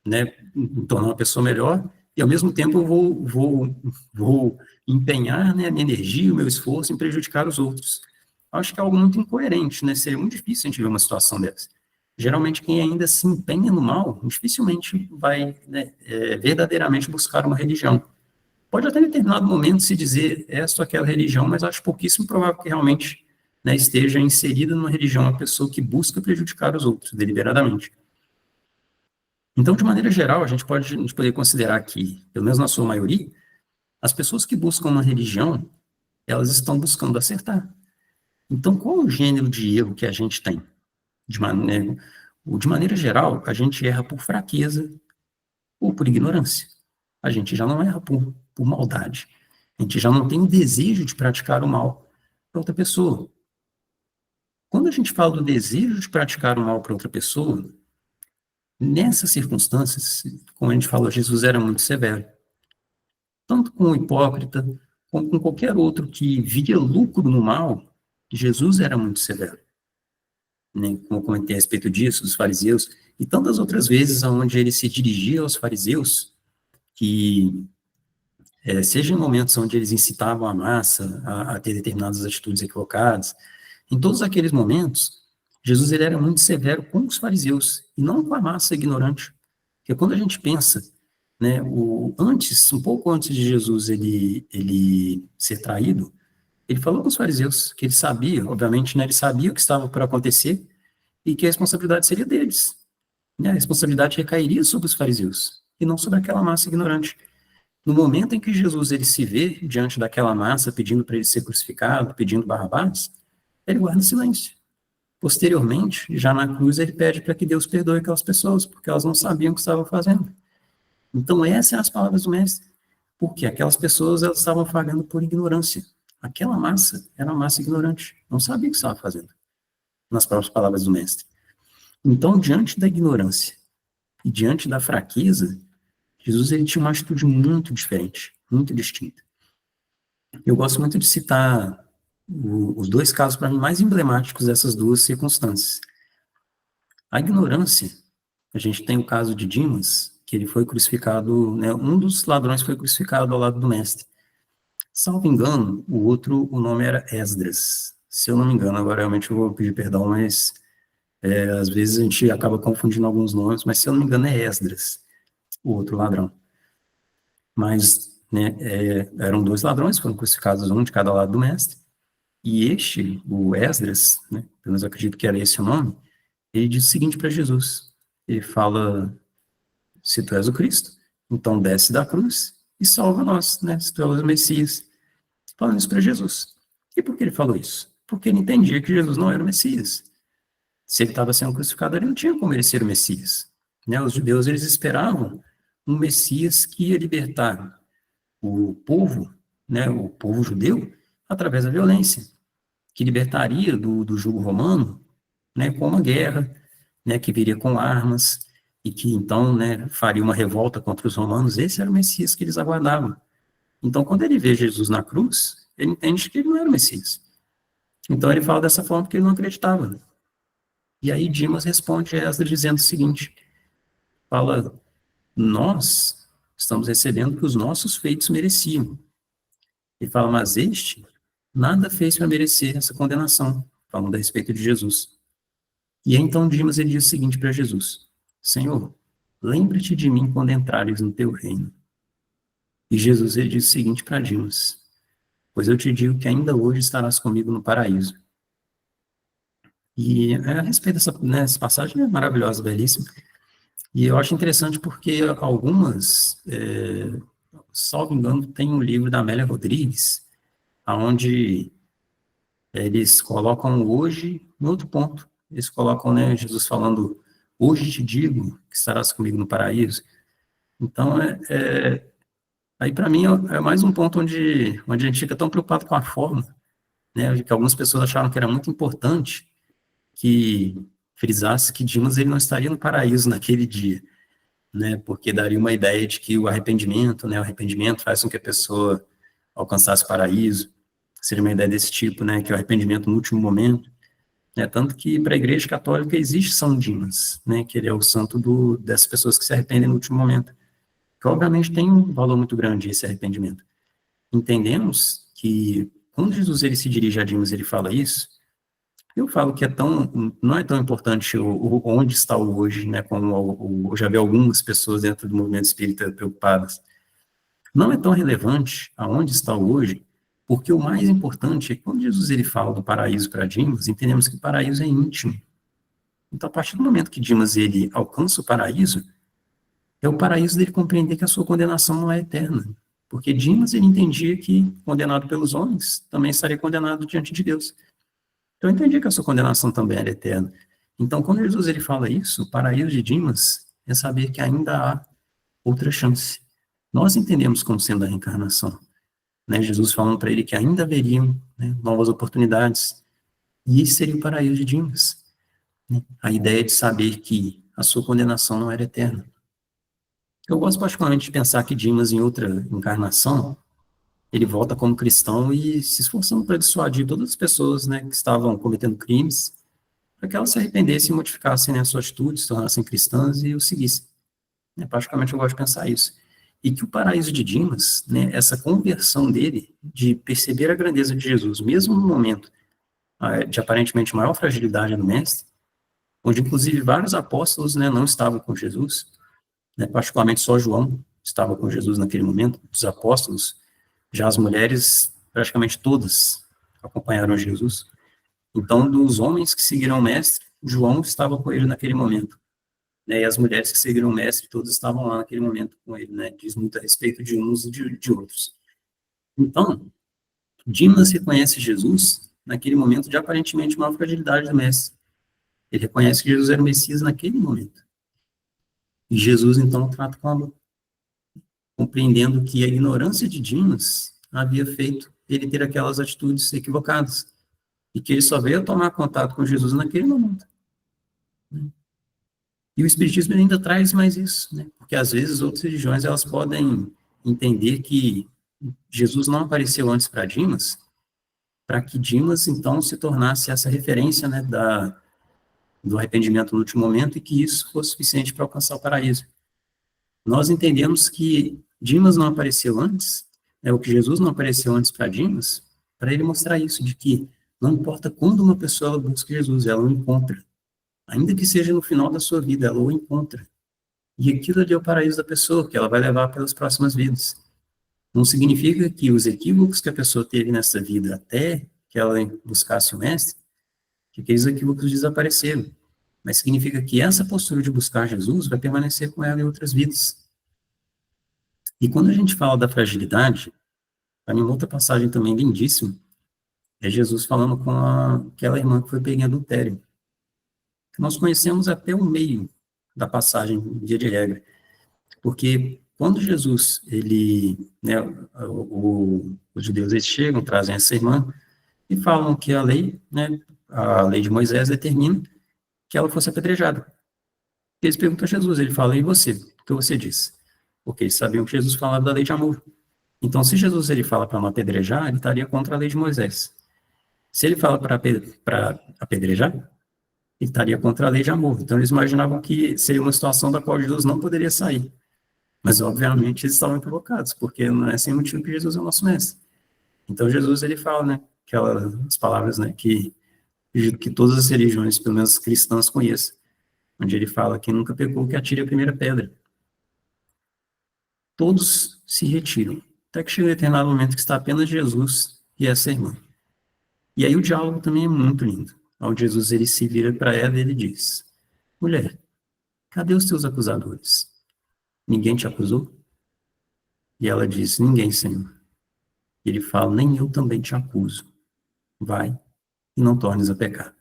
Speaker 1: né, me tornar uma pessoa melhor, e ao mesmo tempo eu vou empenhar, né, a minha energia, o meu esforço em prejudicar os outros. Acho que é algo muito incoerente, né, seria muito difícil a gente ver uma situação dessa. Geralmente quem ainda se empenha no mal, dificilmente vai, né, verdadeiramente buscar uma religião. Pode até em determinado momento se dizer essa ou aquela religião, mas acho pouquíssimo provável que realmente, né, esteja inserida numa religião uma pessoa que busca prejudicar os outros deliberadamente. Então, de maneira geral, a gente poderia considerar que, pelo menos na sua maioria, as pessoas que buscam uma religião, elas estão buscando acertar. Então, qual é o gênero de erro que a gente tem? De maneira geral, a gente erra por fraqueza ou por ignorância. A gente já não erra por maldade. A gente já não tem o desejo de praticar o mal para outra pessoa. Quando a gente fala do desejo de praticar o mal para outra pessoa, nessas circunstâncias, como a gente falou, Jesus era muito severo. Tanto com o hipócrita, como com qualquer outro que via lucro no mal, Jesus era muito severo. Né? Como eu comentei a respeito disso, dos fariseus, e tantas outras vezes onde ele se dirigia aos fariseus, que seja em momentos onde eles incitavam a massa a ter determinadas atitudes equivocadas, em todos aqueles momentos, Jesus ele era muito severo com os fariseus e não com a massa ignorante. Porque quando a gente pensa, né, um pouco antes de Jesus ele ser traído, ele falou com os fariseus que ele sabia, obviamente, né, ele sabia o que estava por acontecer e que a responsabilidade seria deles, né, a responsabilidade recairia sobre os fariseus e não sobre aquela massa ignorante. No momento em que Jesus ele se vê diante daquela massa pedindo para ele ser crucificado, pedindo Barrabás, ele guarda silêncio. Posteriormente, já na cruz, ele pede para que Deus perdoe aquelas pessoas, porque elas não sabiam o que estavam fazendo. Então, essas são as palavras do mestre. Porque aquelas pessoas elas estavam falhando por ignorância. Aquela massa era uma massa ignorante, não sabia o que estava fazendo, nas próprias palavras do mestre. Então, diante da ignorância e diante da fraqueza, Jesus ele tinha uma atitude muito diferente, muito distinta. Eu gosto muito de citar os dois casos, para mim, mais emblemáticos dessas duas circunstâncias. A ignorância, a gente tem o caso de Dimas, que ele foi crucificado, né, um dos ladrões foi crucificado ao lado do mestre. Salvo engano, o outro, o nome era Esdras. Se eu não me engano, agora realmente eu vou pedir perdão, mas às vezes a gente acaba confundindo alguns nomes, mas se eu não me engano é Esdras, o outro ladrão. Mas, né, eram dois ladrões, foram crucificados um de cada lado do mestre, e este, o Esdras, né, pelo menos eu acredito que era esse o nome, ele diz o seguinte para Jesus, ele fala, se tu és o Cristo, então desce da cruz e salva nós, né, se tu és o Messias, falando isso para Jesus. E por que ele falou isso? Porque ele entendia que Jesus não era o Messias. Se ele estava sendo crucificado, ele não tinha como ele ser o Messias. Né? Os judeus, eles esperavam um Messias que ia libertar o povo, né, o povo judeu, através da violência, que libertaria do jugo romano, né, com uma guerra, né, que viria com armas, e que então, né, faria uma revolta contra os romanos. Esse era o Messias que eles aguardavam. Então, quando ele vê Jesus na cruz, ele entende que ele não era o Messias. Então, ele fala dessa forma porque ele não acreditava. E aí, Dimas responde a Esdras dizendo o seguinte, fala, nós estamos recebendo o que os nossos feitos mereciam. Ele fala, mas este nada fez para merecer essa condenação, falando a respeito de Jesus. E aí, então, Dimas ele diz o seguinte para Jesus, Senhor, lembra-te de mim quando entrares no teu reino. E Jesus ele diz o seguinte para Dimas, pois eu te digo que ainda hoje estarás comigo no paraíso. E a respeito dessa, né, essa passagem é maravilhosa, belíssima, e eu acho interessante porque algumas, salvo engano, tem um livro da Amélia Rodrigues, onde eles colocam hoje, em outro ponto, eles colocam, né, Jesus falando, hoje te digo que estarás comigo no paraíso. Então, aí para mim é mais um ponto onde a gente fica tão preocupado com a forma, né, que algumas pessoas acharam que era muito importante que frisasse que Dimas ele não estaria no paraíso naquele dia, né, porque daria uma ideia de que o arrependimento, né, o arrependimento faz com que a pessoa alcançasse o paraíso, seria uma ideia desse tipo, né, que o arrependimento no último momento, né, tanto que para a Igreja Católica existe São Dimas, né, que ele é o santo dessas pessoas que se arrependem no último momento, que obviamente tem um valor muito grande esse arrependimento. Entendemos que quando Jesus ele se dirige a Dimas, ele fala isso, eu falo que não é tão importante onde está o hoje, né, como eu já vi algumas pessoas dentro do movimento espírita preocupadas. Não é tão relevante aonde está o hoje, porque o mais importante é que quando Jesus ele fala do paraíso para Dimas, entendemos que o paraíso é íntimo. Então, a partir do momento que Dimas ele alcança o paraíso, é o paraíso dele compreender que a sua condenação não é eterna. Porque Dimas ele entendia que, condenado pelos homens, também estaria condenado diante de Deus. Então, eu entendi que a sua condenação também era eterna. Então, quando Jesus ele fala isso, o paraíso de Dimas é saber que ainda há outra chance. Nós entendemos como sendo a reencarnação. Né? Jesus falando para ele que ainda haveriam, né, novas oportunidades. E esse seria o paraíso de Dimas. Né? A ideia de saber que a sua condenação não era eterna. Eu gosto particularmente de pensar que Dimas, em outra encarnação, ele volta como cristão e se esforçando para dissuadir todas as pessoas, né, que estavam cometendo crimes, para que elas se arrependessem e modificassem, né, a sua atitude, se tornassem cristãs e o seguissem. Né, praticamente eu gosto de pensar isso. E que o paraíso de Dimas, né, essa conversão dele, de perceber a grandeza de Jesus, mesmo no momento de aparentemente maior fragilidade do mestre, onde inclusive vários apóstolos, né, não estavam com Jesus, né, particularmente só João estava com Jesus naquele momento, dos apóstolos, já as mulheres, praticamente todas, acompanharam Jesus. Então, dos homens que seguiram o mestre, João estava com ele naquele momento, né, e as mulheres que seguiram o mestre, todas estavam lá naquele momento com ele, né, diz muito a respeito de uns e de outros. Então, Dimas reconhece Jesus naquele momento de aparentemente maior fragilidade do mestre. Ele reconhece que Jesus era o Messias naquele momento. E Jesus, então, trata com amor, compreendendo que a ignorância de Dimas havia feito ele ter aquelas atitudes equivocadas, e que ele só veio a tomar contato com Jesus naquele momento. E o Espiritismo ainda traz mais isso, né? Porque às vezes outras religiões elas podem entender que Jesus não apareceu antes para Dimas, para que Dimas, então, se tornasse essa referência, né, do arrependimento no último momento, e que isso fosse suficiente para alcançar o paraíso. Nós entendemos que Dimas não apareceu antes, o que Jesus não apareceu antes para Dimas, para ele mostrar isso, de que não importa quando uma pessoa busca Jesus, ela o encontra. Ainda que seja no final da sua vida, ela o encontra. E aquilo ali é o paraíso da pessoa, que ela vai levar pelas próximas vidas. Não significa que os equívocos que a pessoa teve nessa vida até que ela buscasse o mestre, que aqueles equívocos desapareceram. Mas significa que essa postura de buscar Jesus vai permanecer com ela em outras vidas. E quando a gente fala da fragilidade, para mim, outra passagem também lindíssima, é Jesus falando com aquela irmã que foi pega em adultério. Nós conhecemos até o meio da passagem, via de regra, porque quando Jesus, né, os judeus, eles chegam, trazem essa irmã, e falam que a lei, né, a lei de Moisés determina que ela fosse apedrejada. Eles perguntam a Jesus, ele fala, e você? O que você diz? Porque eles sabiam que Jesus falava da lei de amor. Então, se Jesus ele fala para não apedrejar, ele estaria contra a lei de Moisés. Se ele fala para apedrejar, ele estaria contra a lei de amor. Então, eles imaginavam que seria uma situação da qual Jesus não poderia sair. Mas, obviamente, eles estavam equivocados, porque não é sem motivo que Jesus é o nosso mestre. Então, Jesus, ele fala, né, aquelas palavras, né, que todas as religiões, pelo menos cristãs, conhecem, onde ele fala que nunca pecou, que atire a primeira pedra. Todos se retiram, até que chega um determinado momento que está apenas Jesus e essa irmã. E aí o diálogo também é muito lindo, onde Jesus ele se vira para ela e ele diz, mulher, cadê os teus acusadores? Ninguém te acusou? E ela diz, ninguém, Senhor. E ele fala, nem eu também te acuso. Vai e não tornes a pecar.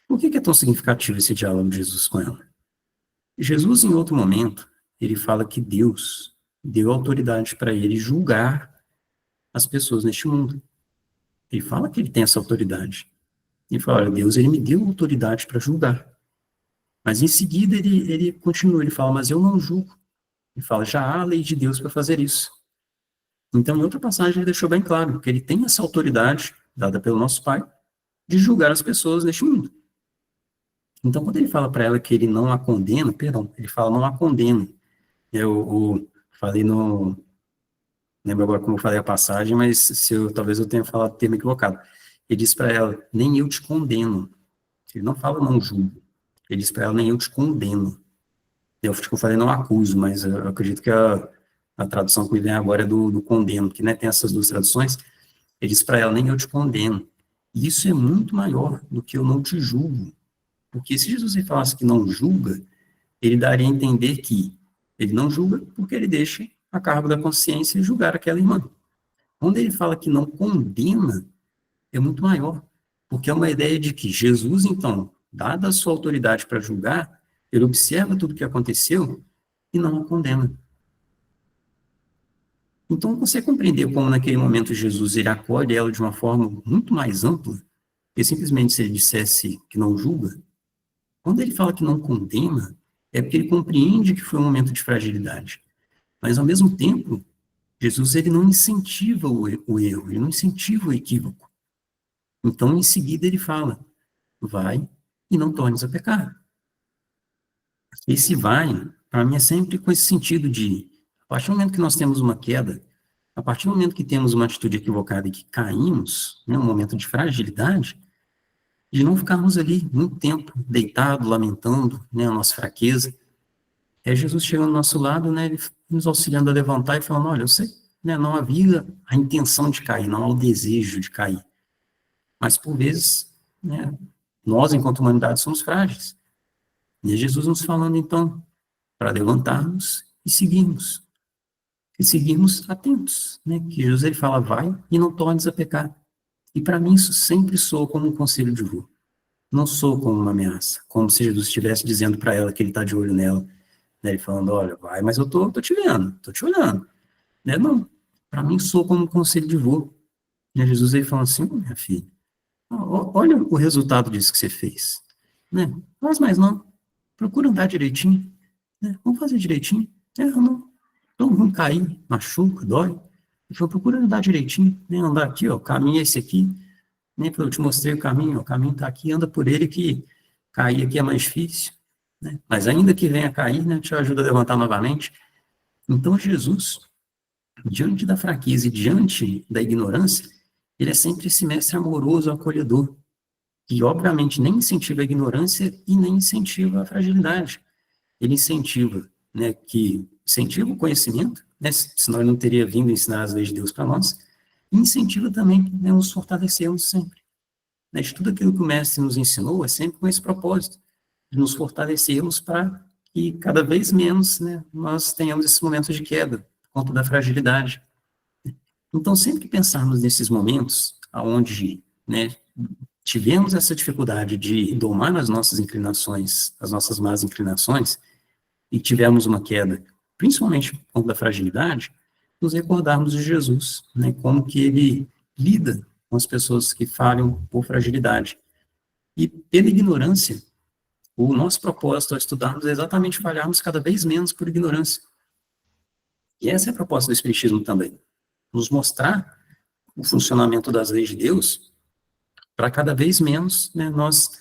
Speaker 1: Por que é tão significativo esse diálogo de Jesus com ela? Jesus, em outro momento, ele fala que Deus deu autoridade para ele julgar as pessoas neste mundo. Ele fala que ele tem essa autoridade. Ele fala, olha, Deus, ele me deu autoridade para julgar. Mas em seguida ele continua, ele fala, mas eu não julgo. Ele fala, já há a lei de Deus para fazer isso. Então, em outra passagem, ele deixou bem claro que ele tem essa autoridade, dada pelo nosso Pai, de julgar as pessoas neste mundo. Então, quando ele fala para ela que ele não a condena, perdão, ele fala não a condena. Eu falei no... Lembro agora como eu falei a passagem, mas talvez eu tenha falado o termo equivocado. Ele diz para ela, nem eu te condeno. Ele não fala não julgo. Ele diz para ela, nem eu te condeno. Eu falei não acuso, mas eu acredito que a tradução que me vem agora é do condeno, que né, tem essas duas traduções. Ele diz para ela, nem eu te condeno. E isso é muito maior do que eu não te julgo. Porque se Jesus falasse que não julga, ele daria a entender que ele não julga porque ele deixa a cargo da consciência julgar aquela irmã. Quando ele fala que não condena, é muito maior. Porque é uma ideia de que Jesus, então, dada a sua autoridade para julgar, ele observa tudo o que aconteceu e não a condena. Então, você compreendeu como naquele momento Jesus ele acolhe ela de uma forma muito mais ampla, que simplesmente se ele dissesse que não julga? Quando ele fala que não condena, é porque ele compreende que foi um momento de fragilidade. Mas, ao mesmo tempo, Jesus ele não incentiva o erro, ele não incentiva o equívoco. Então, em seguida, ele fala, vai e não tornes a pecar. Esse vai, para mim, é sempre com esse sentido de, a partir do momento que nós temos uma queda, a partir do momento que temos uma atitude equivocada e que caímos, né, um momento de fragilidade, de não ficarmos ali muito tempo deitado, lamentando, né, a nossa fraqueza. É Jesus chegando ao nosso lado, né, ele nos auxiliando a levantar e falando, olha, eu sei, né, não havia a intenção de cair, não há o desejo de cair, mas por vezes, né, nós, enquanto humanidade, somos frágeis. E é Jesus nos falando, então, para levantarmos e seguirmos atentos, né, que Jesus, ele fala, vai e não tornes a pecar. E para mim isso sempre soa como um conselho de vô. Não soa como uma ameaça, como se Jesus estivesse dizendo para ela que ele está de olho nela, né, ele falando, olha, vai, mas eu tô te vendo, tô te olhando, né, não. Para mim soa como um conselho de vô. E Jesus, ele fala assim, minha filha, olha o resultado disso que você fez, né, faz mais não, procura andar direitinho, né, vamos fazer direitinho, não, todo mundo cair, machuca, dói, ele falou, procura andar direitinho, né, andar aqui, ó, o caminho é esse aqui, né, eu te mostrei o caminho está aqui, anda por ele, que cair aqui é mais difícil, né, mas ainda que venha a cair, né, te ajuda a levantar novamente. Então Jesus, diante da fraqueza e diante da ignorância, ele é sempre esse mestre amoroso, acolhedor, que obviamente nem incentiva a ignorância e nem incentiva a fragilidade. Ele incentiva, né, incentiva o conhecimento, né, senão ele não teria vindo ensinar as leis de Deus para nós, e incentiva também, né, nos fortalecermos sempre. Né, de tudo aquilo que o mestre nos ensinou é sempre com esse propósito, de nos fortalecermos para que cada vez menos, né, nós tenhamos esses momentos de queda, por conta da fragilidade. Então, sempre que pensarmos nesses momentos onde, né, tivemos essa dificuldade de domar as nossas inclinações, as nossas más inclinações, e tivemos uma queda, principalmente por conta da fragilidade, nos recordarmos de Jesus, né, como que ele lida com as pessoas que falham por fragilidade. E pela ignorância, o nosso propósito ao estudarmos é exatamente falharmos cada vez menos por ignorância. E essa é a proposta do Espiritismo também, nos mostrar o funcionamento das leis de Deus para cada vez menos, né, nós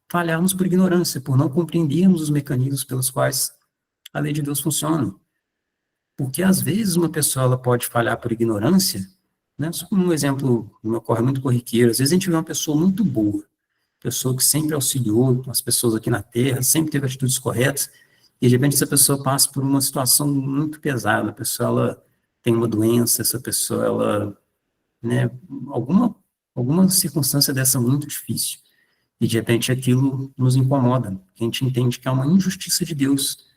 Speaker 1: falharmos por ignorância, por não compreendermos os mecanismos pelos quais a lei de Deus funciona. Porque às vezes uma pessoa ela pode falhar por ignorância, né? Só como um exemplo que me ocorre muito corriqueiro, às vezes a gente vê uma pessoa muito boa, pessoa que sempre auxiliou as pessoas aqui na Terra, sempre teve atitudes corretas, e de repente essa pessoa passa por uma situação muito pesada, a pessoa ela tem uma doença, essa pessoa ela, né, alguma circunstância dessa muito difícil, e de repente aquilo nos incomoda, a gente entende que é uma injustiça de Deus,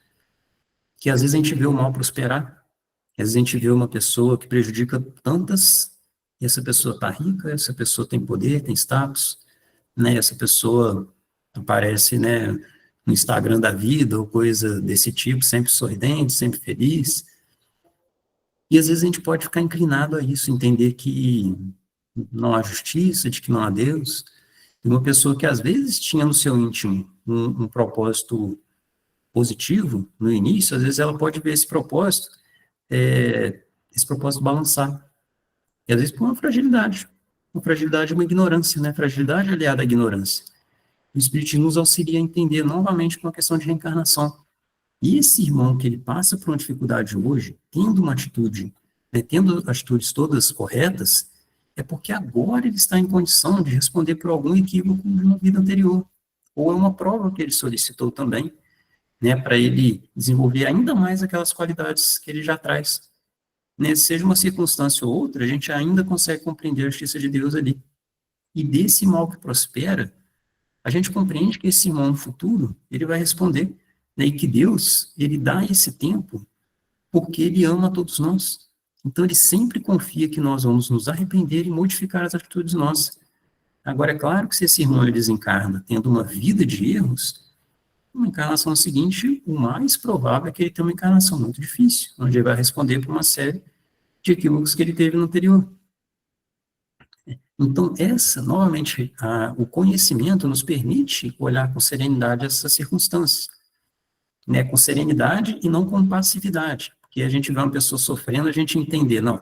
Speaker 1: que às vezes a gente vê o mal prosperar, às vezes a gente vê uma pessoa que prejudica tantas, e essa pessoa está rica, essa pessoa tem poder, tem status, né, essa pessoa aparece, né, no Instagram da vida, ou coisa desse tipo, sempre sorridente, sempre feliz, e às vezes a gente pode ficar inclinado a isso, entender que não há justiça, de que não há Deus, e uma pessoa que às vezes tinha no seu íntimo um propósito positivo no início, às vezes ela pode ver esse propósito balançar. E às vezes por uma fragilidade, uma ignorância, né? Fragilidade aliada à ignorância. O Espiritismo nos auxilia a entender novamente com a questão de reencarnação. E esse irmão que ele passa por uma dificuldade hoje, tendo uma atitude, né, tendo atitudes todas corretas, é porque agora ele está em condição de responder por algum equívoco de uma vida anterior. Ou é uma prova que ele solicitou também, né, para ele desenvolver ainda mais aquelas qualidades que ele já traz. Né, seja uma circunstância ou outra, a gente ainda consegue compreender a justiça de Deus ali. E desse mal que prospera, a gente compreende que esse irmão no futuro, ele vai responder, né, e que Deus, ele dá esse tempo porque ele ama todos nós. Então ele sempre confia que nós vamos nos arrepender e modificar as atitudes nossas. Agora, é claro que se esse irmão ele desencarna tendo uma vida de erros, uma encarnação seguinte, o mais provável é que ele tenha uma encarnação muito difícil, onde ele vai responder por uma série de equívocos que ele teve no anterior. Então, novamente, o conhecimento nos permite olhar com serenidade essas circunstâncias, né, com serenidade e não com passividade, porque a gente vê uma pessoa sofrendo, a gente entender, não,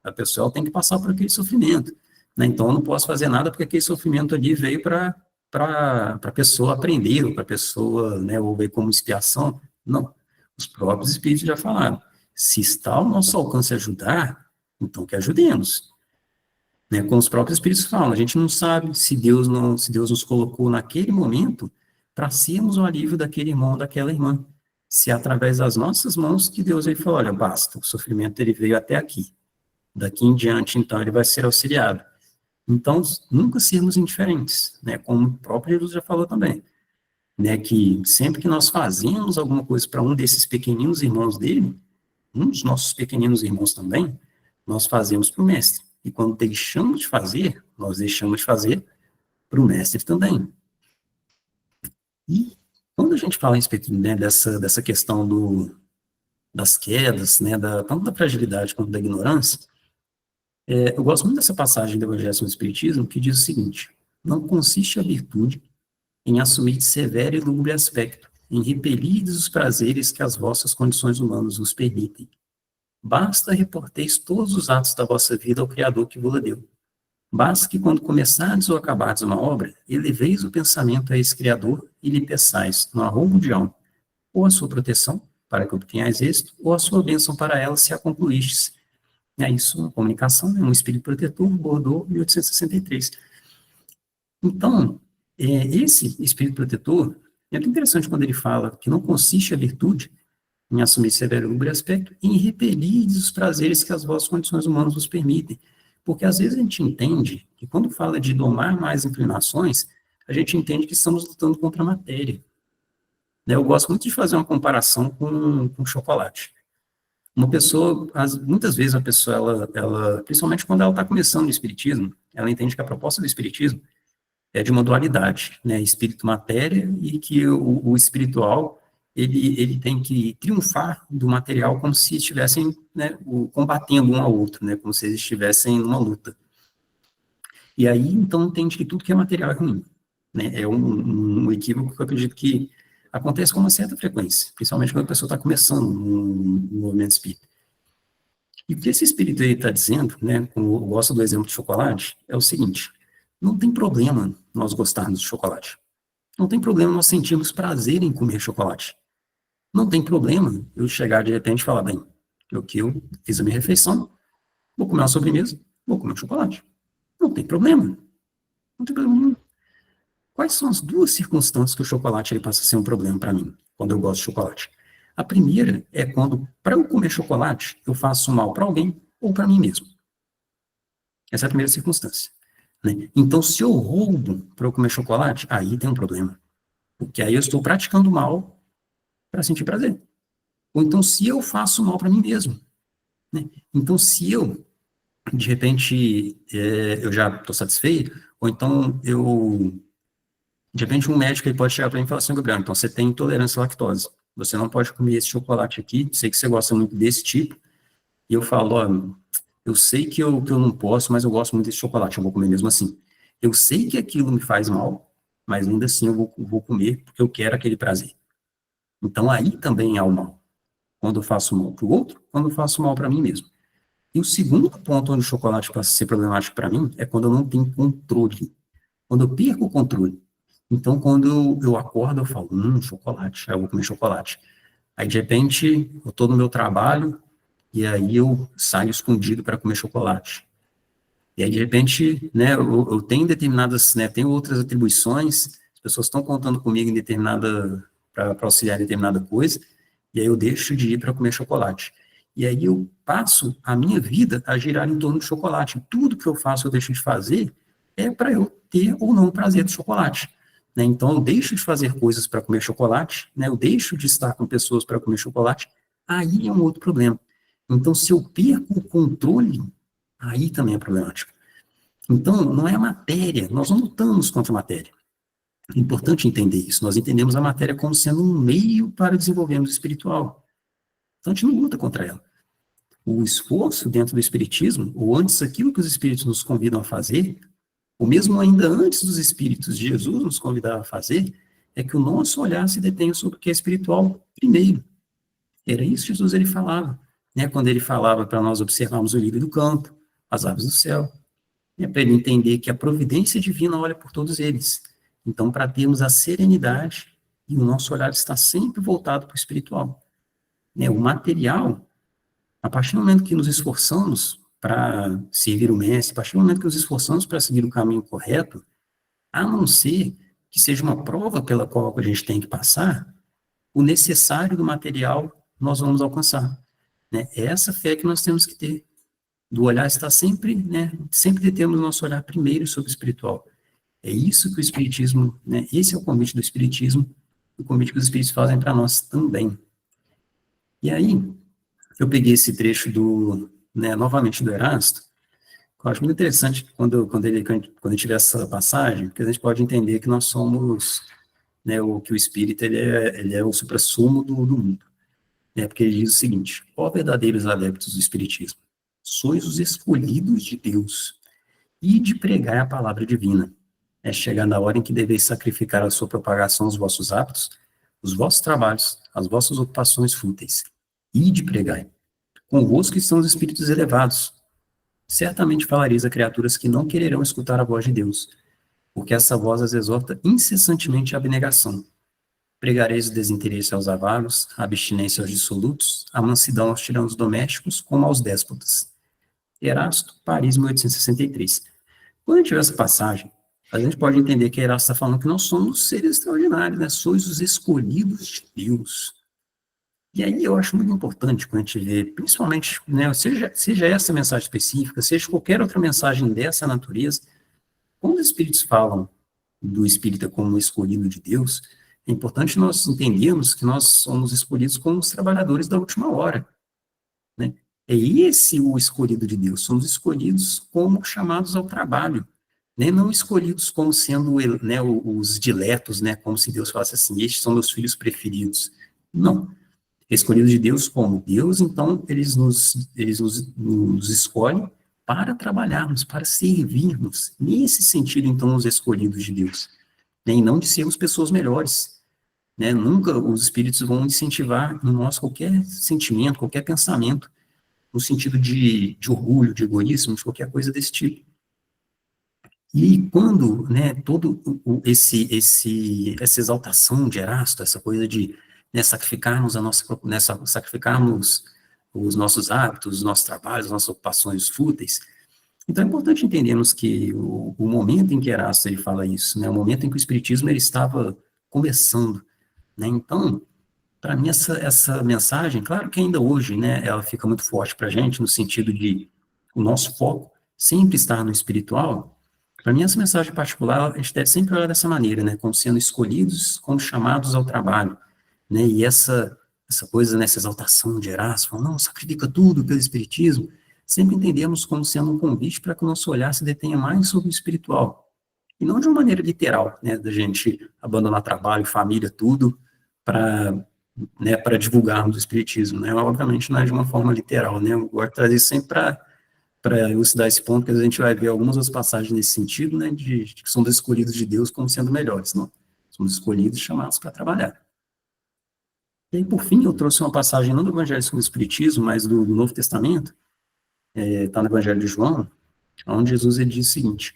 Speaker 1: a pessoa tem que passar por aquele sofrimento, né, então eu não posso fazer nada porque aquele sofrimento ali veio para a pessoa aprender, ou para a pessoa, né, ou veio como expiação, não, os próprios espíritos já falaram, se está ao nosso alcance ajudar, então que ajudemos. né? Como os próprios espíritos falam, a gente não sabe se Deus nos colocou naquele momento para sermos o alívio daquele irmão ou daquela irmã. Se é através das nossas mãos que Deus ele falou, olha, basta, o sofrimento ele veio até aqui. Daqui em diante, então, ele vai ser auxiliado. Então, nunca sermos indiferentes, né? Como o próprio Jesus já falou também, né? Que sempre que nós fazemos alguma coisa para um desses pequeninos irmãos dele, um dos nossos pequeninos irmãos também, nós fazemos para o mestre. E quando deixamos de fazer, nós deixamos de fazer para o mestre também. E quando a gente fala a respeito, né, dessa questão das quedas, né, tanto da fragilidade quanto da ignorância, eu gosto muito dessa passagem do Evangelho do Espiritismo, que diz o seguinte: não consiste a virtude em assumir severo e lúgubre aspecto, em repelides os prazeres que as vossas condições humanas vos permitem. Basta reporteis todos os atos da vossa vida ao Criador que vos deu. Basta que, quando começardes ou acabardes uma obra, eleveis o pensamento a esse Criador e lhe peçais, no arroubo de alma, ou a sua proteção, para que obtenhais êxito, ou a sua bênção para ela, se a concluístes. É isso, a comunicação, né? Um espírito protetor, Bordeaux, 1863. Então, esse espírito protetor, é muito interessante quando ele fala que não consiste a virtude em assumir severo lúgubre aspecto, em repelir os prazeres que as vossas condições humanas vos permitem. Porque às vezes a gente entende que quando fala de domar mais inclinações, a gente entende que estamos lutando contra a matéria. Né? Eu gosto muito de fazer uma comparação com chocolate. Uma pessoa, muitas vezes a pessoa, principalmente quando ela está começando o espiritismo, ela entende que a proposta do espiritismo é de uma dualidade, né, espírito-matéria, e que o espiritual, ele tem que triunfar do material como se estivessem, né, combatendo um ao outro, né, como se eles estivessem numa luta. E aí, então, entende que tudo que é material é ruim, né, é um equívoco que eu acredito que acontece com uma certa frequência, principalmente quando a pessoa está começando no movimento espírita. E o que esse espírito aí está dizendo, né, como eu gosto do exemplo de chocolate, é o seguinte: não tem problema nós gostarmos de chocolate. Não tem problema nós sentirmos prazer em comer chocolate. Não tem problema eu chegar de repente e falar, bem, eu fiz a minha refeição, vou comer uma sobremesa, vou comer um chocolate. Não tem problema. Não tem problema nenhum. Quais são as duas circunstâncias que o chocolate ele passa a ser um problema para mim, quando eu gosto de chocolate? A primeira é quando, para eu comer chocolate, eu faço mal para alguém ou para mim mesmo. Essa é a primeira circunstância. Né? Então, se eu roubo para eu comer chocolate, aí tem um problema. Porque aí eu estou praticando mal para sentir prazer. Ou então, se eu faço mal para mim mesmo. Né? Então, se eu, de repente, eu já estou satisfeito, ou então de repente, um médico ele pode chegar para mim e falar assim, Gabriel, então você tem intolerância à lactose. Você não pode comer esse chocolate aqui, sei que você gosta muito desse tipo. E eu falo, ó, eu sei que eu não posso, mas eu gosto muito desse chocolate, eu vou comer mesmo assim. Eu sei que aquilo me faz mal, mas ainda assim eu vou comer porque eu quero aquele prazer. Então aí também há o mal. Quando eu faço mal para o outro, quando eu faço mal para mim mesmo. E o segundo ponto onde o chocolate passa a ser problemático para mim é quando eu não tenho controle. Quando eu perco o controle. Então, quando eu acordo, eu falo, chocolate, aí eu vou comer chocolate. Aí, de repente, eu estou no meu trabalho, e aí eu saio escondido para comer chocolate. E aí, de repente, né, eu tenho determinadas, né, tenho outras atribuições, as pessoas estão contando comigo para auxiliar em determinada coisa, e aí eu deixo de ir para comer chocolate. E aí eu passo a minha vida a girar em torno do chocolate. Tudo que eu faço, eu deixo de fazer, é para eu ter ou não o prazer do chocolate. Né? Então, eu deixo de fazer coisas para comer chocolate, né? Eu deixo de estar com pessoas para comer chocolate, aí é um outro problema. Então, se eu perco o controle, aí também é problemático. Então, não é a matéria, nós não lutamos contra a matéria. É importante entender isso. Nós entendemos a matéria como sendo um meio para desenvolvermos o espiritual. Então, a gente não luta contra ela. O esforço dentro do espiritismo, ou antes aquilo que os espíritos nos convidam a fazer, ou mesmo ainda antes dos espíritos de Jesus nos convidar a fazer, é que o nosso olhar se detenha sobre o que é espiritual primeiro. Era isso que Jesus ele falava, né? Quando ele falava para nós observarmos o lírio do campo, as aves do céu, né? Para ele entender que a providência divina olha por todos eles. Então, para termos a serenidade e o nosso olhar está sempre voltado para o espiritual. Né? O material, a partir do momento que nos esforçamos, para servir o mestre, a partir do momento que nos esforçamos para seguir o caminho correto, a não ser que seja uma prova pela qual a gente tem que passar, o necessário do material nós vamos alcançar. Né? É essa fé que nós temos que ter, do olhar estar sempre, né, sempre temos o nosso olhar primeiro sobre o espiritual. É isso que o Espiritismo, né, esse é o convite do Espiritismo, o convite que os Espíritos fazem para nós também. E aí, eu peguei esse trecho né, novamente do Erasto, eu acho muito interessante quando ele tiver essa passagem, porque a gente pode entender que nós somos, né, que o Espírito ele é o suprassumo do mundo. Né, porque ele diz o seguinte: ó verdadeiros adeptos do Espiritismo, sois os escolhidos de Deus, e de pregar a palavra divina. É chegando a hora em que deveis sacrificar a sua propagação os vossos hábitos, os vossos trabalhos, as vossas ocupações fúteis, e de pregai. Convosco estão os espíritos elevados. Certamente falareis a criaturas que não quererão escutar a voz de Deus, porque essa voz as exorta incessantemente à abnegação. Pregareis o desinteresse aos avaros, a abstinência aos dissolutos, a mansidão aos tiranos domésticos, como aos déspotas. Erasto, Paris, 1863. Quando a gente vê essa passagem, a gente pode entender que Erasto está falando que nós somos seres extraordinários, né? Sois os escolhidos de Deus. E aí eu acho muito importante quando a gente vê, principalmente, né, seja essa mensagem específica, seja qualquer outra mensagem dessa natureza, quando os espíritos falam do espírita como escolhido de Deus, é importante nós entendermos que nós somos escolhidos como os trabalhadores da última hora, né? É esse o escolhido de Deus, somos escolhidos como chamados ao trabalho, né? Não escolhidos como sendo, né, os diletos, né, como se Deus falasse assim: estes são meus filhos preferidos. Não, escolhidos de Deus como Deus, então, nos escolhe para trabalharmos, para servirmos. Nesse sentido, então, os escolhidos de Deus. Né? E não de sermos pessoas melhores. Né? Nunca os espíritos vão incentivar em nós qualquer sentimento, qualquer pensamento, no sentido de orgulho, de egoísmo, de qualquer coisa desse tipo. E quando, né, todo essa exaltação de Erasto, essa coisa de, né, sacrificarmos os nossos hábitos, os nossos trabalhos, as nossas ocupações fúteis, então é importante entendermos que o momento em que Erasto ele fala isso, né, o momento em que o Espiritismo ele estava começando, né, então, para mim essa mensagem, claro que ainda hoje, né, ela fica muito forte para a gente, no sentido de o nosso foco sempre estar no espiritual. Para mim, essa mensagem particular, a gente deve sempre olhar dessa maneira, né, como sendo escolhidos, como chamados ao trabalho, né, e essa coisa, né, essa exaltação de Erasto, não, sacrifica tudo pelo espiritismo, sempre entendemos como sendo um convite para que o nosso olhar se detenha mais sobre o espiritual, e não de uma maneira literal, né, da gente abandonar trabalho, família, tudo, para, né, para divulgarmos o espiritismo, né, obviamente não é de uma forma literal, né, eu gosto de trazer isso sempre para elucidar esse ponto, que a gente vai ver algumas das passagens nesse sentido, né, de que somos escolhidos de Deus como sendo melhores, não? Somos escolhidos e chamados para trabalhar. E aí, por fim, eu trouxe uma passagem não do Evangelho segundo o Espiritismo, mas do Novo Testamento, está no Evangelho de João, onde Jesus ele diz o seguinte: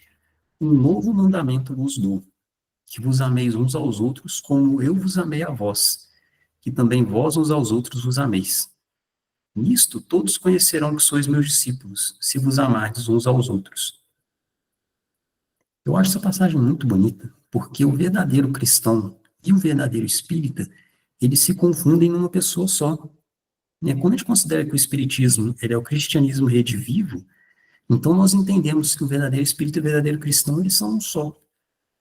Speaker 1: um novo mandamento vos dou, que vos ameis uns aos outros como eu vos amei a vós, que também vós uns aos outros vos ameis. Nisto todos conhecerão que sois meus discípulos, se vos amardes uns aos outros. Eu acho essa passagem muito bonita, porque o verdadeiro cristão e o verdadeiro espírita, eles se confundem numa pessoa só. Né? Quando a gente considera que o espiritismo ele é o cristianismo redivivo, então nós entendemos que o verdadeiro espírita e o verdadeiro cristão, eles são um só.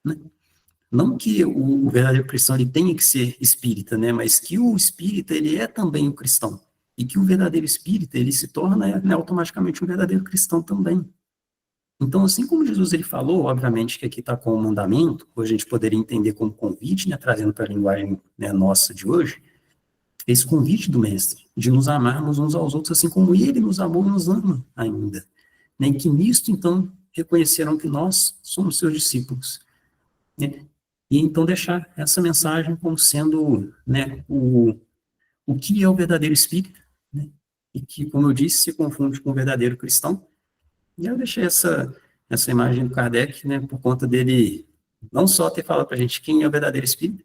Speaker 1: Né? Não que o verdadeiro cristão ele tenha que ser espírita, né? Mas que o espírita ele é também o cristão. E que o verdadeiro espírita ele se torna, né, automaticamente um verdadeiro cristão também. Então, assim como Jesus ele falou, obviamente que aqui está com o mandamento, hoje a gente poderia entender como convite, né, trazendo para a linguagem, né, nossa de hoje, esse convite do Mestre, de nos amarmos uns aos outros, assim como Ele nos amou e nos ama ainda. Né, e que nisto, então, reconheceram que nós somos seus discípulos. Né, e então deixar essa mensagem como sendo, né, o que é o verdadeiro espírito, né, e que, como eu disse, se confunde com o verdadeiro cristão. E eu deixei essa imagem do Kardec, né, por conta dele não só ter falado para a gente quem é o verdadeiro espírito,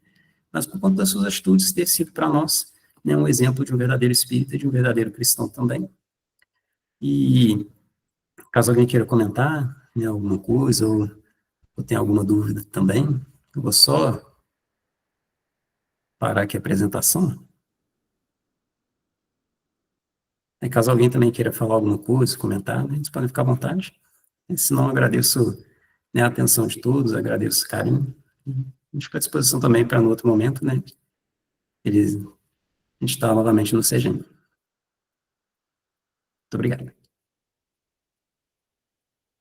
Speaker 1: mas por conta das suas atitudes ter sido para nós, né, um exemplo de um verdadeiro espírito e de um verdadeiro cristão também. E Caso alguém queira comentar, né, alguma coisa, ou tenha alguma dúvida também, eu vou só parar aqui a apresentação. E caso alguém também queira falar alguma coisa, comentar, né, eles podem ficar à vontade. E, se não, agradeço, né, a atenção de todos, agradeço o carinho. A gente fica à disposição também para no outro momento, né, a gente está novamente no CGM. Muito obrigado.